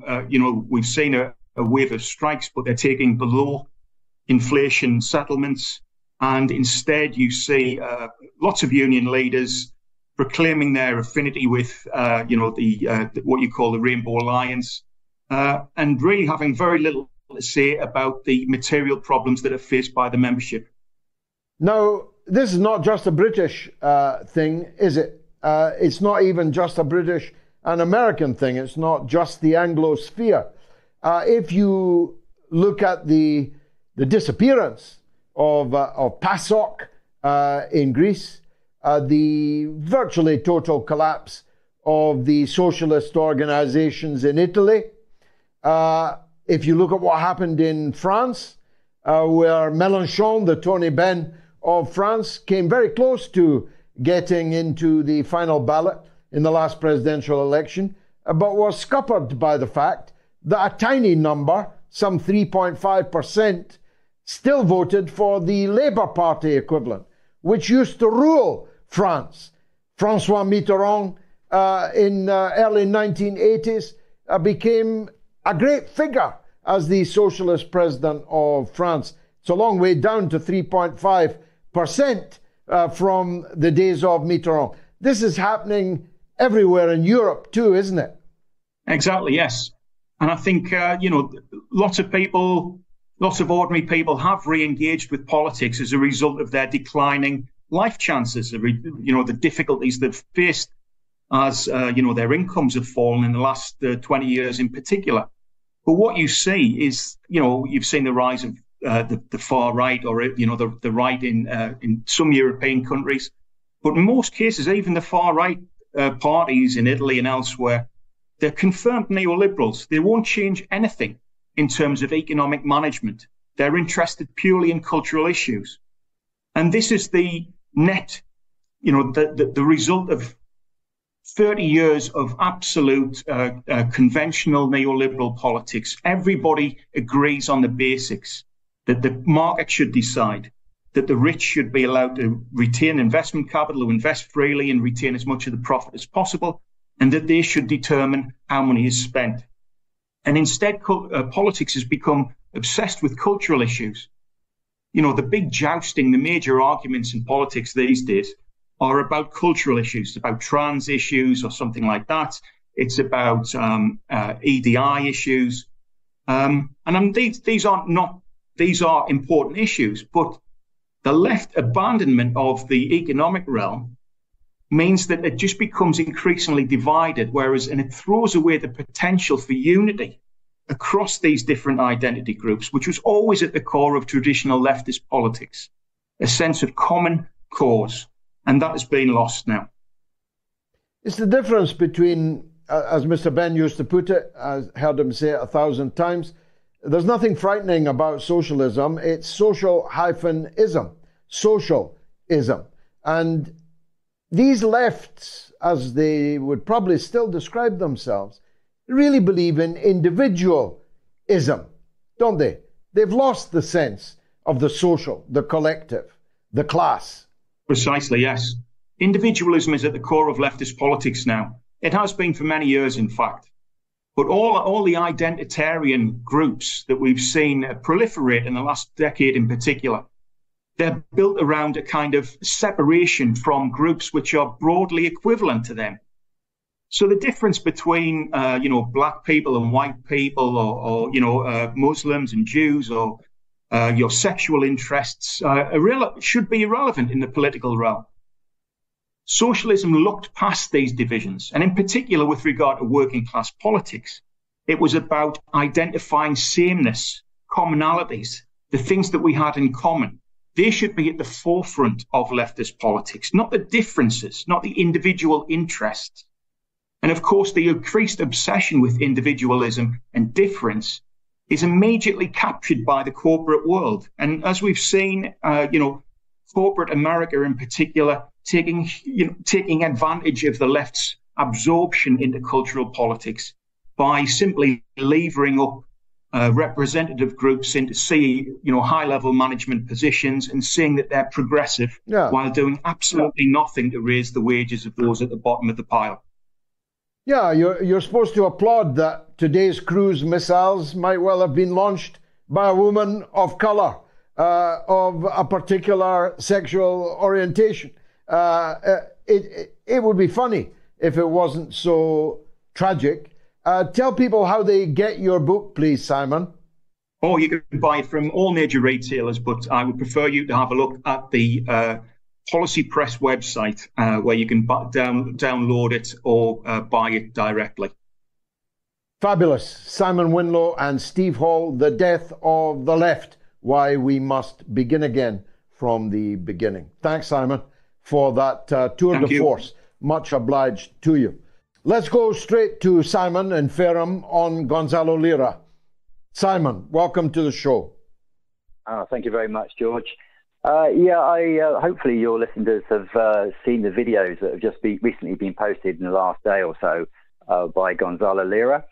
D: we've seen a wave of strikes, but they're taking below inflation settlements. And instead, you see lots of union leaders proclaiming their affinity with, what you call the Rainbow Alliance, and really having very little to say about the material problems that are faced by the membership.
B: Now, this is not just a British thing, is it? It's not even just a British and American thing. It's not just the Anglosphere. If you look at the disappearance of PASOK in Greece, the virtually total collapse of the socialist organizations in Italy, if you look at what happened in France, where Mélenchon, the Tony Benn of France, came very close to getting into the final ballot in the last presidential election, but was scuppered by the fact that a tiny number, some 3.5%, still voted for the Labour Party equivalent, which used to rule France. François Mitterrand in early 1980s became a great figure as the socialist president of France. It's a long way down to 3.5% from the days of Mitterrand. This is happening everywhere in Europe too, isn't it?
D: Exactly, yes. And I think, lots of ordinary people have re-engaged with politics as a result of their declining life chances, the difficulties they've faced as, their incomes have fallen in the last 20 years in particular. But what you see is, you've seen the rise of the far right, or, the right in some European countries. But in most cases, even the far right parties in Italy and elsewhere, they're confirmed neoliberals. They won't change anything in terms of economic management. They're interested purely in cultural issues. And this is the net, the result of 30 years of absolute conventional neoliberal politics. Everybody agrees on the basics, that the market should decide, that the rich should be allowed to retain investment capital, to invest freely and retain as much of the profit as possible, and that they should determine how money is spent. And instead, politics has become obsessed with cultural issues. The big jousting, the major arguments in politics these days are about cultural issues, about trans issues or something like that. It's about EDI issues. These are important issues, but the left abandonment of the economic realm means that it just becomes increasingly divided, and it throws away the potential for unity across these different identity groups, which was always at the core of traditional leftist politics, a sense of common cause. And that has been lost now.
B: It's the difference between, as Mr. Ben used to put it, I've heard him say it 1,000 times, there's nothing frightening about socialism. It's social-ism, socialism. And these lefts, as they would probably still describe themselves, really believe in individualism, don't they? They've lost the sense of the social, the collective, the class.
D: Precisely, yes. Individualism is at the core of leftist politics now. It has been for many years, in fact. But all the identitarian groups that we've seen proliferate in the last decade in particular, they're built around a kind of separation from groups which are broadly equivalent to them. So the difference between, black people and white people, or Muslims and Jews, or your sexual interests should be irrelevant in the political realm. Socialism looked past these divisions, and in particular with regard to working class politics, it was about identifying sameness, commonalities, the things that we had in common. They should be at the forefront of leftist politics, not the differences, not the individual interests. And of course, the increased obsession with individualism and difference is immediately captured by the corporate world. And as we've seen, corporate America in particular, taking advantage of the left's absorption into cultural politics by simply levering up representative groups into high-level management positions and saying that they're progressive, while doing absolutely nothing to raise the wages of those at the bottom of the pile.
B: Yeah, you're supposed to applaud that today's cruise missiles might well have been launched by a woman of color, of a particular sexual orientation. It would be funny if it wasn't so tragic. Tell people how they get your book, please, Simon.
D: Or you can buy it from all major retailers, but I would prefer you to have a look at the Policy Press website, where you can download it or buy it directly.
B: Fabulous. Simon Winlow and Steve Hall, The Death of the Left, Why We Must Begin Again from the Beginning. Thanks, Simon, for that tour de force. Much obliged to you. Let's go straight to Simon and Ferrum on Gonzalo Lira. Simon, welcome to the show.
E: Thank you very much, George. Hopefully your listeners have seen the videos that have just recently been posted in the last day or so by Gonzalo Lira.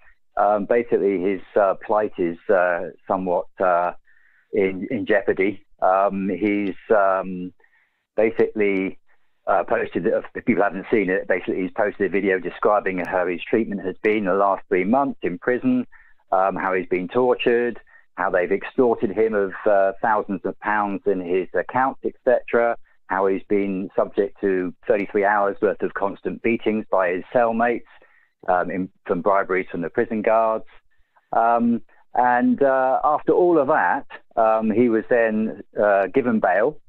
E: Basically, his plight is somewhat in jeopardy. He's basically posted, if people haven't seen it, basically he's posted a video describing how his treatment has been the last 3 months in prison, how he's been tortured, how they've extorted him of thousands of pounds in his accounts, etc., how he's been subject to 33 hours worth of constant beatings by his cellmates, from briberies from the prison guards. And after all of that, he was then given bail,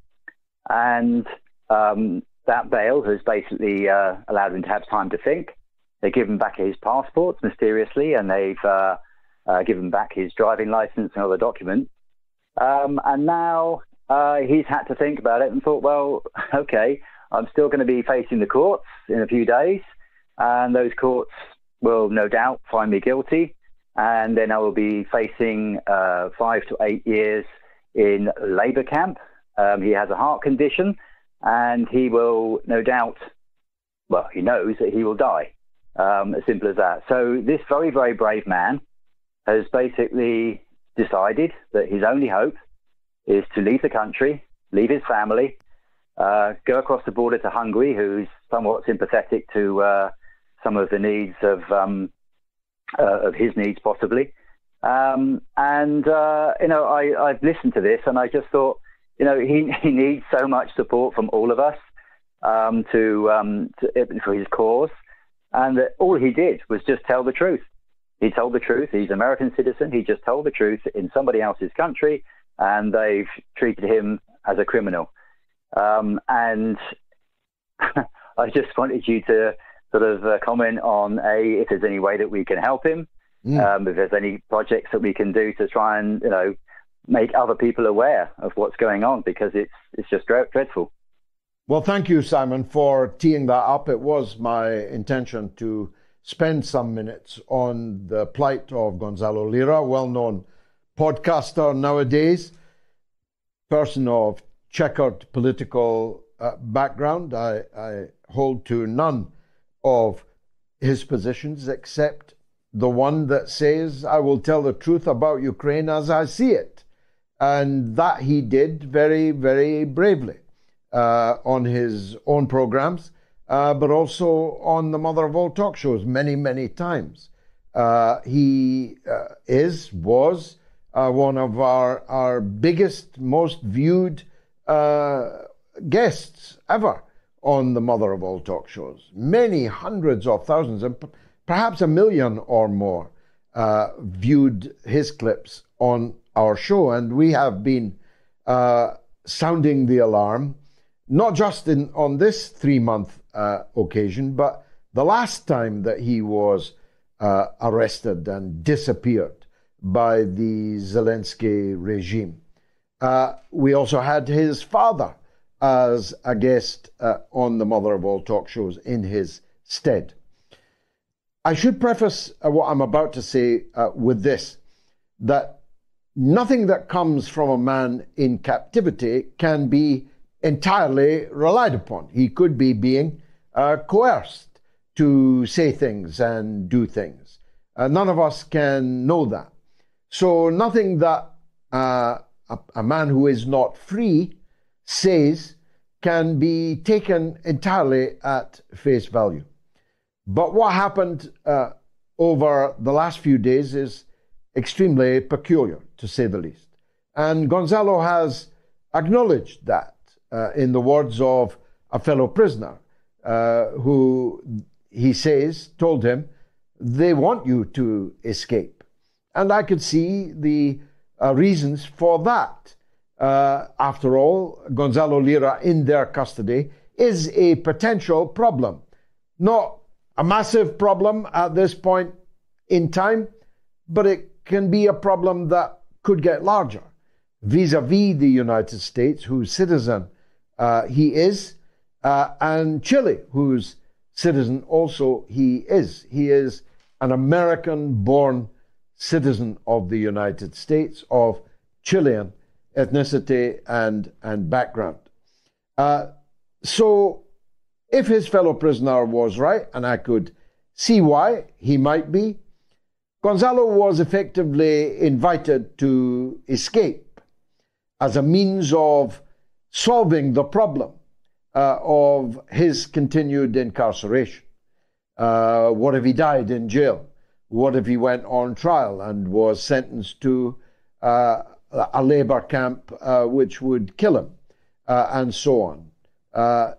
E: and that bail has basically allowed him to have time to think. They give him back his passports mysteriously, and they've given back his driving license and other documents. And now he's had to think about it and thought, well, okay, I'm still going to be facing the courts in a few days, and those courts will no doubt find me guilty, and then I will be facing 5 to 8 years in labour camp. He has a heart condition, and he will no doubt, well, he knows that he will die. As simple as that. So this very, very brave man has basically decided that his only hope is to leave the country, leave his family, go across the border to Hungary, who's somewhat sympathetic to some of the needs of his needs, possibly. I've listened to this, and I just thought, he needs so much support from all of us for his cause, and that all he did was just tell the truth. He told the truth. He's an American citizen. He just told the truth in somebody else's country, and they've treated him as a criminal. And I just wanted you to sort of comment on, if there's any way that we can help him, if there's any projects that we can do to try and, make other people aware of what's going on, because it's just dreadful.
B: Well, thank you, Simon, for teeing that up. It was my intention to spend some minutes on the plight of Gonzalo Lira, well-known podcaster nowadays, person of checkered political background. I hold to none of his positions except the one that says, I will tell the truth about Ukraine as I see it. And that he did very, very bravely on his own programs, but also on the mother of all talk shows many, many times. He was one of our biggest, most viewed guests ever on the mother of all talk shows. Many hundreds of thousands, and perhaps 1 million or more, viewed his clips on our show. And we have been sounding the alarm, not just on this 3-month occasion, but the last time that he was arrested and disappeared by the Zelensky regime. We also had his father as a guest on the mother of all talk shows in his stead. I should preface what I'm about to say with this, that nothing that comes from a man in captivity can be entirely relied upon. He could be being coerced to say things and do things. None of us can know that. So nothing that a man who is not free says can be taken entirely at face value. But what happened over the last few days is extremely peculiar, to say the least. And Gonzalo has acknowledged that in the words of a fellow prisoner who, he says, told him, they want you to escape. And I could see the reasons for that. After all, Gonzalo Lira in their custody is a potential problem. Not a massive problem at this point in time, but it can be a problem that could get larger vis-a-vis the United States, whose citizen he is, and Chile, whose citizen also he is. He is an American-born citizen of the United States of Chilean ethnicity and background. So if his fellow prisoner was right, and I could see why he might be, Gonzalo was effectively invited to escape as a means of solving the problem of his continued incarceration. What if he died in jail? What if he went on trial and was sentenced to a labor camp which would kill him, and so on?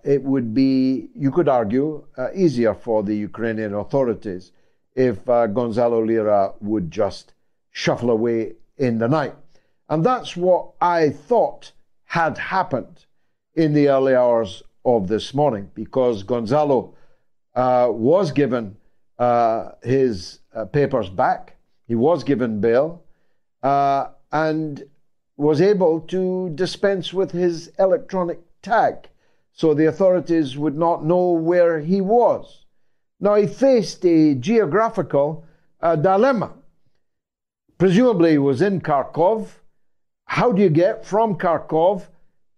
B: It would be, you could argue, easier for the Ukrainian authorities if Gonzalo Lira would just shuffle away in the night. And that's what I thought had happened in the early hours of this morning, because Gonzalo was given his papers back. He was given bail and was able to dispense with his electronic tag, so the authorities would not know where he was. Now, he faced a geographical dilemma. Presumably, he was in Kharkov. How do you get from Kharkov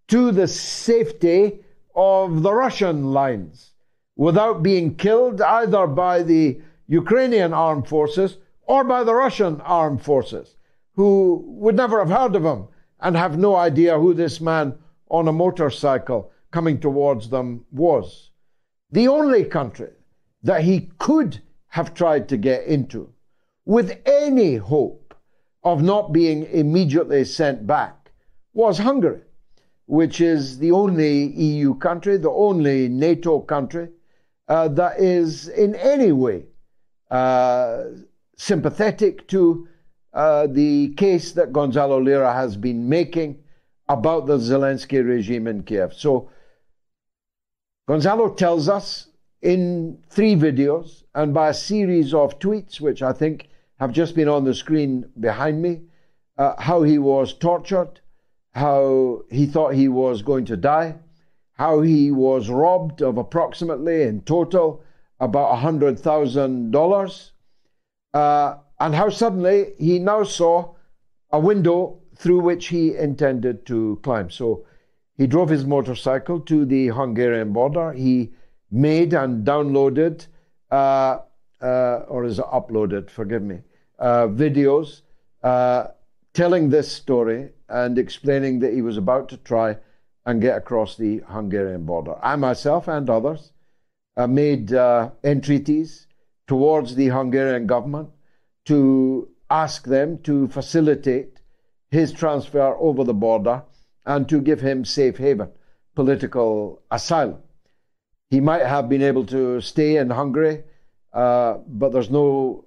B: to the safety of the Russian lines without being killed either by the Ukrainian armed forces or by the Russian armed forces, who would never have heard of him and have no idea who this man on a motorcycle coming towards them was? The only country that he could have tried to get into with any hope of not being immediately sent back was Hungary, which is the only EU country, the only NATO country that is in any way sympathetic to the case that Gonzalo Lira has been making about the Zelensky regime in Kiev. So Gonzalo tells us in 3 videos and by a series of tweets, which I think have just been on the screen behind me, how he was tortured, how he thought he was going to die, how he was robbed of approximately, in total, about $100,000, and how suddenly he now saw a window through which he intended to climb. So he drove his motorcycle to the Hungarian border. He made and downloaded, or is it uploaded, forgive me, videos telling this story and explaining that he was about to try and get across the Hungarian border. I myself and others made entreaties towards the Hungarian government to ask them to facilitate his transfer over the border and to give him safe haven, political asylum. He might have been able to stay in Hungary, but there's no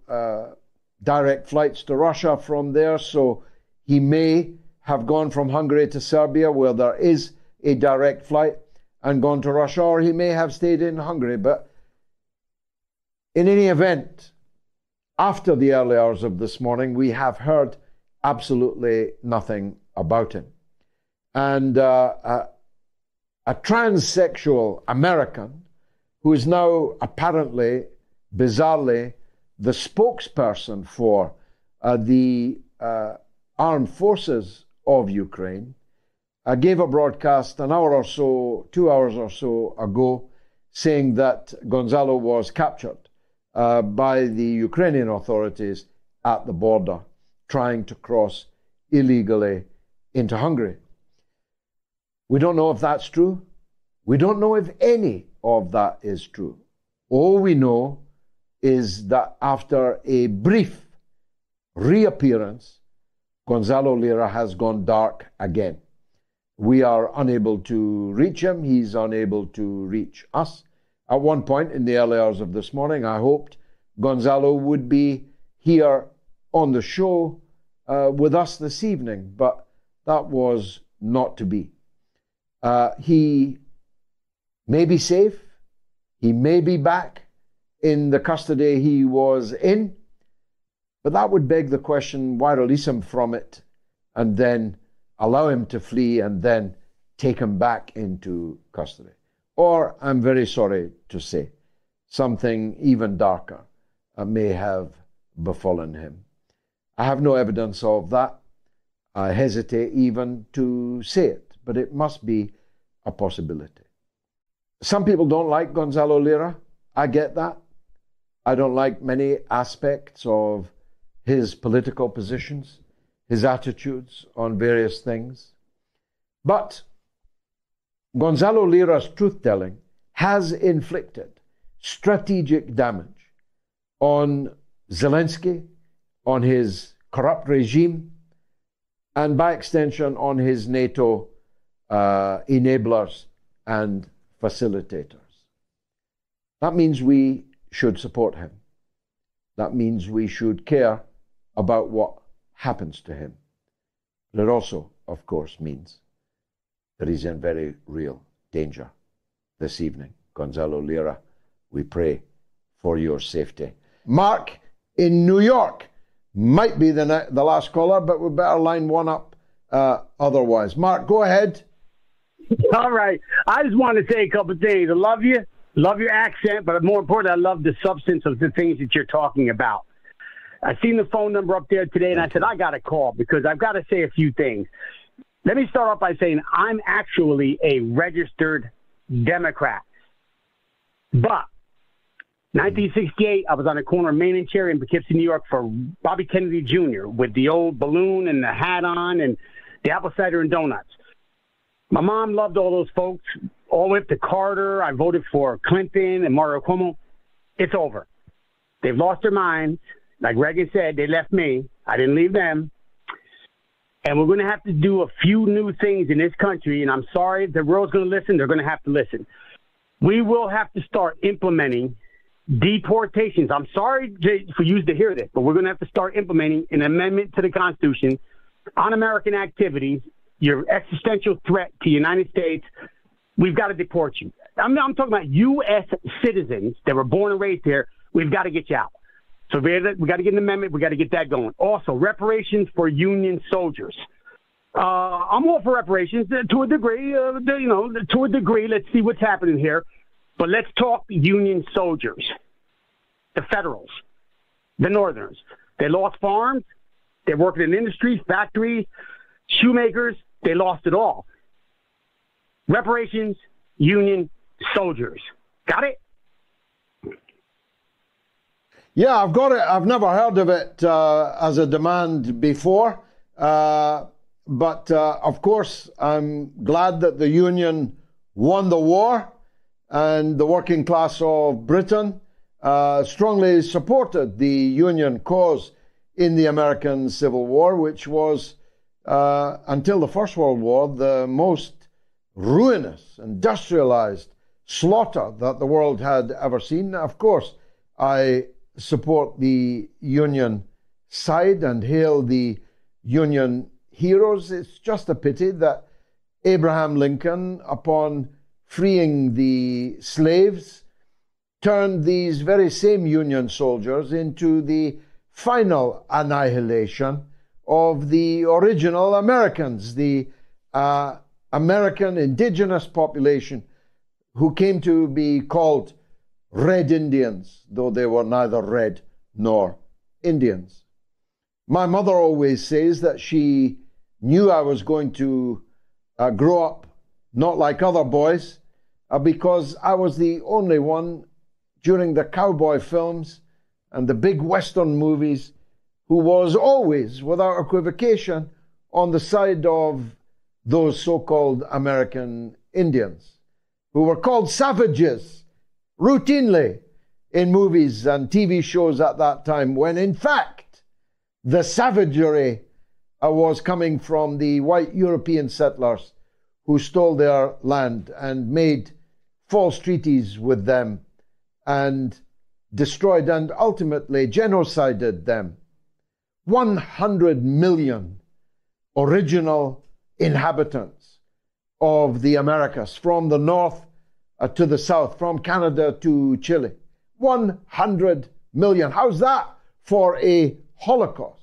B: direct flights to Russia from there, so he may have gone from Hungary to Serbia, where there is a direct flight, and gone to Russia, or he may have stayed in Hungary. But in any event, after the early hours of this morning, we have heard absolutely nothing about him. And a transsexual American, who is now apparently, bizarrely, the spokesperson for the armed forces of Ukraine, gave a broadcast an hour or so, 2 hours or so ago, saying that Gonzalo was captured by the Ukrainian authorities at the border, trying to cross illegally into Hungary. We don't know if that's true. We don't know if any of that is true. All we know is that after a brief reappearance, Gonzalo Lira has gone dark again. We are unable to reach him. He's unable to reach us. At one point in the early hours of this morning, I hoped Gonzalo would be here on the show with us this evening, but that was not to be. He may be safe. He may be back in the custody he was in, but that would beg the question, why release him from it and then allow him to flee and then take him back into custody? Or, I'm very sorry to say, something even darker may have befallen him. I have no evidence of that. I hesitate even to say it, but it must be a possibility. Some people don't like Gonzalo Lira. I get that. I don't like many aspects of his political positions, his attitudes on various things. But Gonzalo Lira's truth-telling has inflicted strategic damage on Zelensky, on his corrupt regime, and by extension on his NATO enablers and facilitators. That means we should support him. That means we should care about what happens to him. But it also, of course, means that he's in very real danger this evening. Gonzalo Lira, we pray for your safety. Mark in New York might be the last caller, but we better line one up otherwise. Mark, go ahead.
F: All right. I just want to say a couple of things. I love you. Love your accent, but more importantly, I love the substance of the things that you're talking about. I seen the phone number up there today, and I said, I got to call because I've got to say a few things. Let me start off by saying I'm actually a registered Democrat. But 1968, I was on the corner of Main and Cherry in Poughkeepsie, New York for Bobby Kennedy Jr. with the old balloon and the hat on and the apple cider and donuts. My mom loved all those folks, all the way up to Carter. I voted for Clinton and Mario Cuomo. It's over. They've lost their minds. Like Reagan said, they left me. I didn't leave them. And we're going to have to do a few new things in this country. And I'm sorry if the world's going to listen. They're going to have to listen. We will have to start implementing deportations. I'm sorry for you to hear this, but we're going to have to start implementing an amendment to the Constitution on American activities. Your existential threat to the United States, we've got to deport you. I'm talking about U.S. citizens that were born and raised here. We've got to get you out. So we got to get an amendment. We got to get that going. Also, reparations for Union soldiers. I'm all for reparations to a degree. To a degree. Let's see what's happening here. But let's talk Union soldiers, the Federals, the Northerners. They lost farms. They're working in industries, factories, shoemakers. They lost it all. Reparations, Union soldiers. Got it?
B: Yeah, I've got it. I've never heard of it as a demand before. But of course, I'm glad that the Union won the war, and the working class of Britain strongly supported the Union cause in the American Civil War, which was, until the First World War, the most ruinous, industrialized slaughter that the world had ever seen. Of course, I support the Union side and hail the Union heroes. It's just a pity that Abraham Lincoln, upon freeing the slaves, turned these very same Union soldiers into the final annihilation of the original Americans, the American indigenous population who came to be called Red Indians, though they were neither red nor Indians. My mother always says that she knew I was going to grow up not like other boys because I was the only one during the cowboy films and the big Western movies who was always, without equivocation, on the side of those so-called American Indians, who were called savages routinely in movies and TV shows at that time, when in fact the savagery was coming from the white European settlers who stole their land and made false treaties with them and destroyed and ultimately genocided them. 100 million original inhabitants of the Americas, from the north to the south, from Canada to Chile. 100 million. How's that for a Holocaust?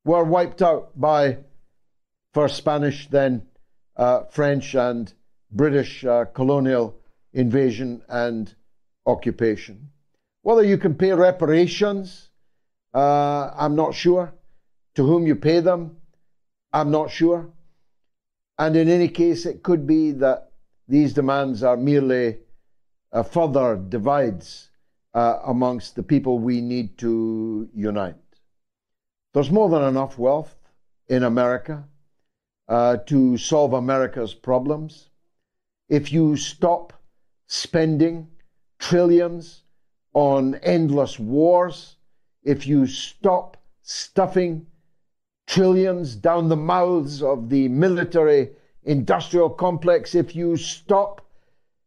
B: Were wiped out by first Spanish, then French and British colonial invasion and occupation. Whether you can pay reparations, I'm not sure. To whom you pay them, I'm not sure. And in any case, it could be that these demands are merely further divides amongst the people we need to unite. There's more than enough wealth in America to solve America's problems. If you stop spending trillions on endless wars, if you stop stuffing trillions down the mouths of the military-industrial complex, if you stop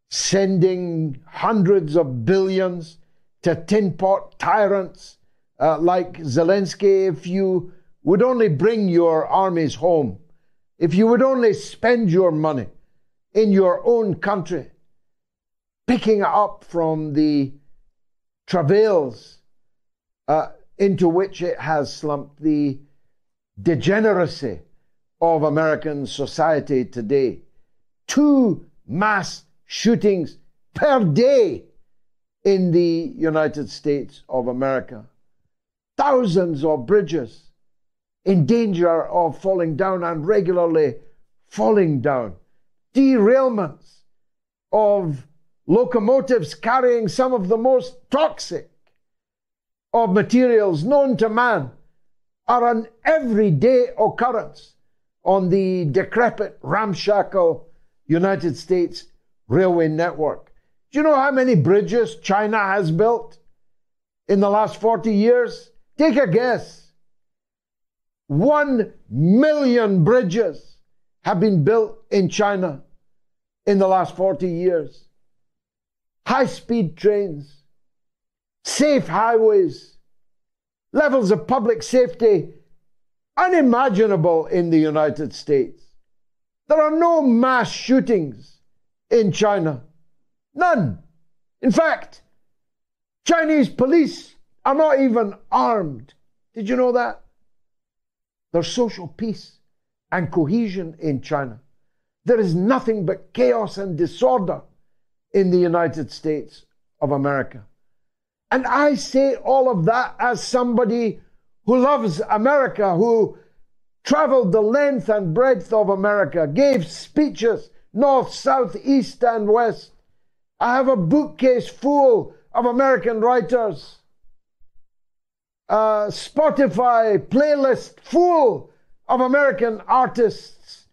B: sending hundreds of billions to tin-pot tyrants like Zelensky, if you would only bring your armies home, if you would only spend your money in your own country, picking it up from the travails into which it has slumped, the degeneracy of American society today. 2 mass shootings per day in the United States of America. Thousands of bridges in danger of falling down and regularly falling down. Derailments of locomotives carrying some of the most toxic of materials known to man are an everyday occurrence on the decrepit, ramshackle United States railway network. Do you know how many bridges China has built in the last 40 years? Take a guess. 1 million bridges have been built in China in the last 40 years. High-speed trains, safe highways, levels of public safety unimaginable in the United States. There are no mass shootings in China. None. In fact, Chinese police are not even armed. Did you know that? There's social peace and cohesion in China. There is nothing but chaos and disorder in the United States of America. And I say all of that as somebody who loves America, who traveled the length and breadth of America, gave speeches north, south, east, and west. I have a bookcase full of American writers, a Spotify playlist full of American artists.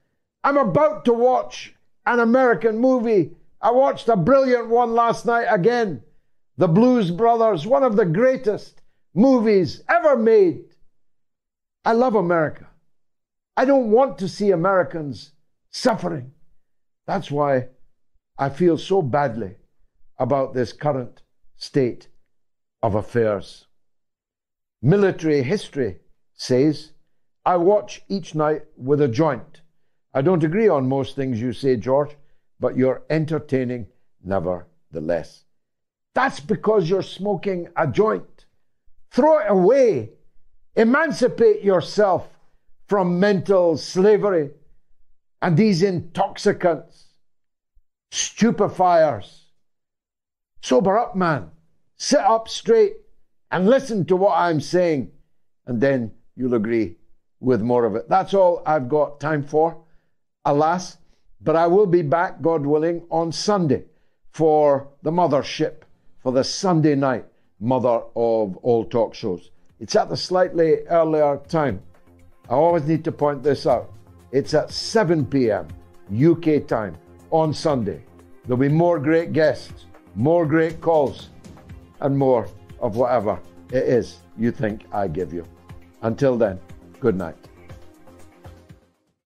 B: I'm about to watch an American movie. I watched a brilliant one last night again, The Blues Brothers, one of the greatest movies ever made. I love America. I don't want to see Americans suffering. That's why I feel so badly about this current state of affairs. Military history says, I watch each night with a joint. I don't agree on most things you say, George, but you're entertaining nevertheless. That's because you're smoking a joint. Throw it away. Emancipate yourself from mental slavery and these intoxicants, stupefiers. Sober up, man. Sit up straight and listen to what I'm saying, and then you'll agree with more of it. That's all I've got time for, alas, but I will be back, God willing, on Sunday for the mothership, for the Sunday night mother of all talk shows. It's at the slightly earlier time. I always need to point this out. It's at 7 p.m. UK time on Sunday. There'll be more great guests, more great calls, and more of whatever it is you think I give you. Until then, good night.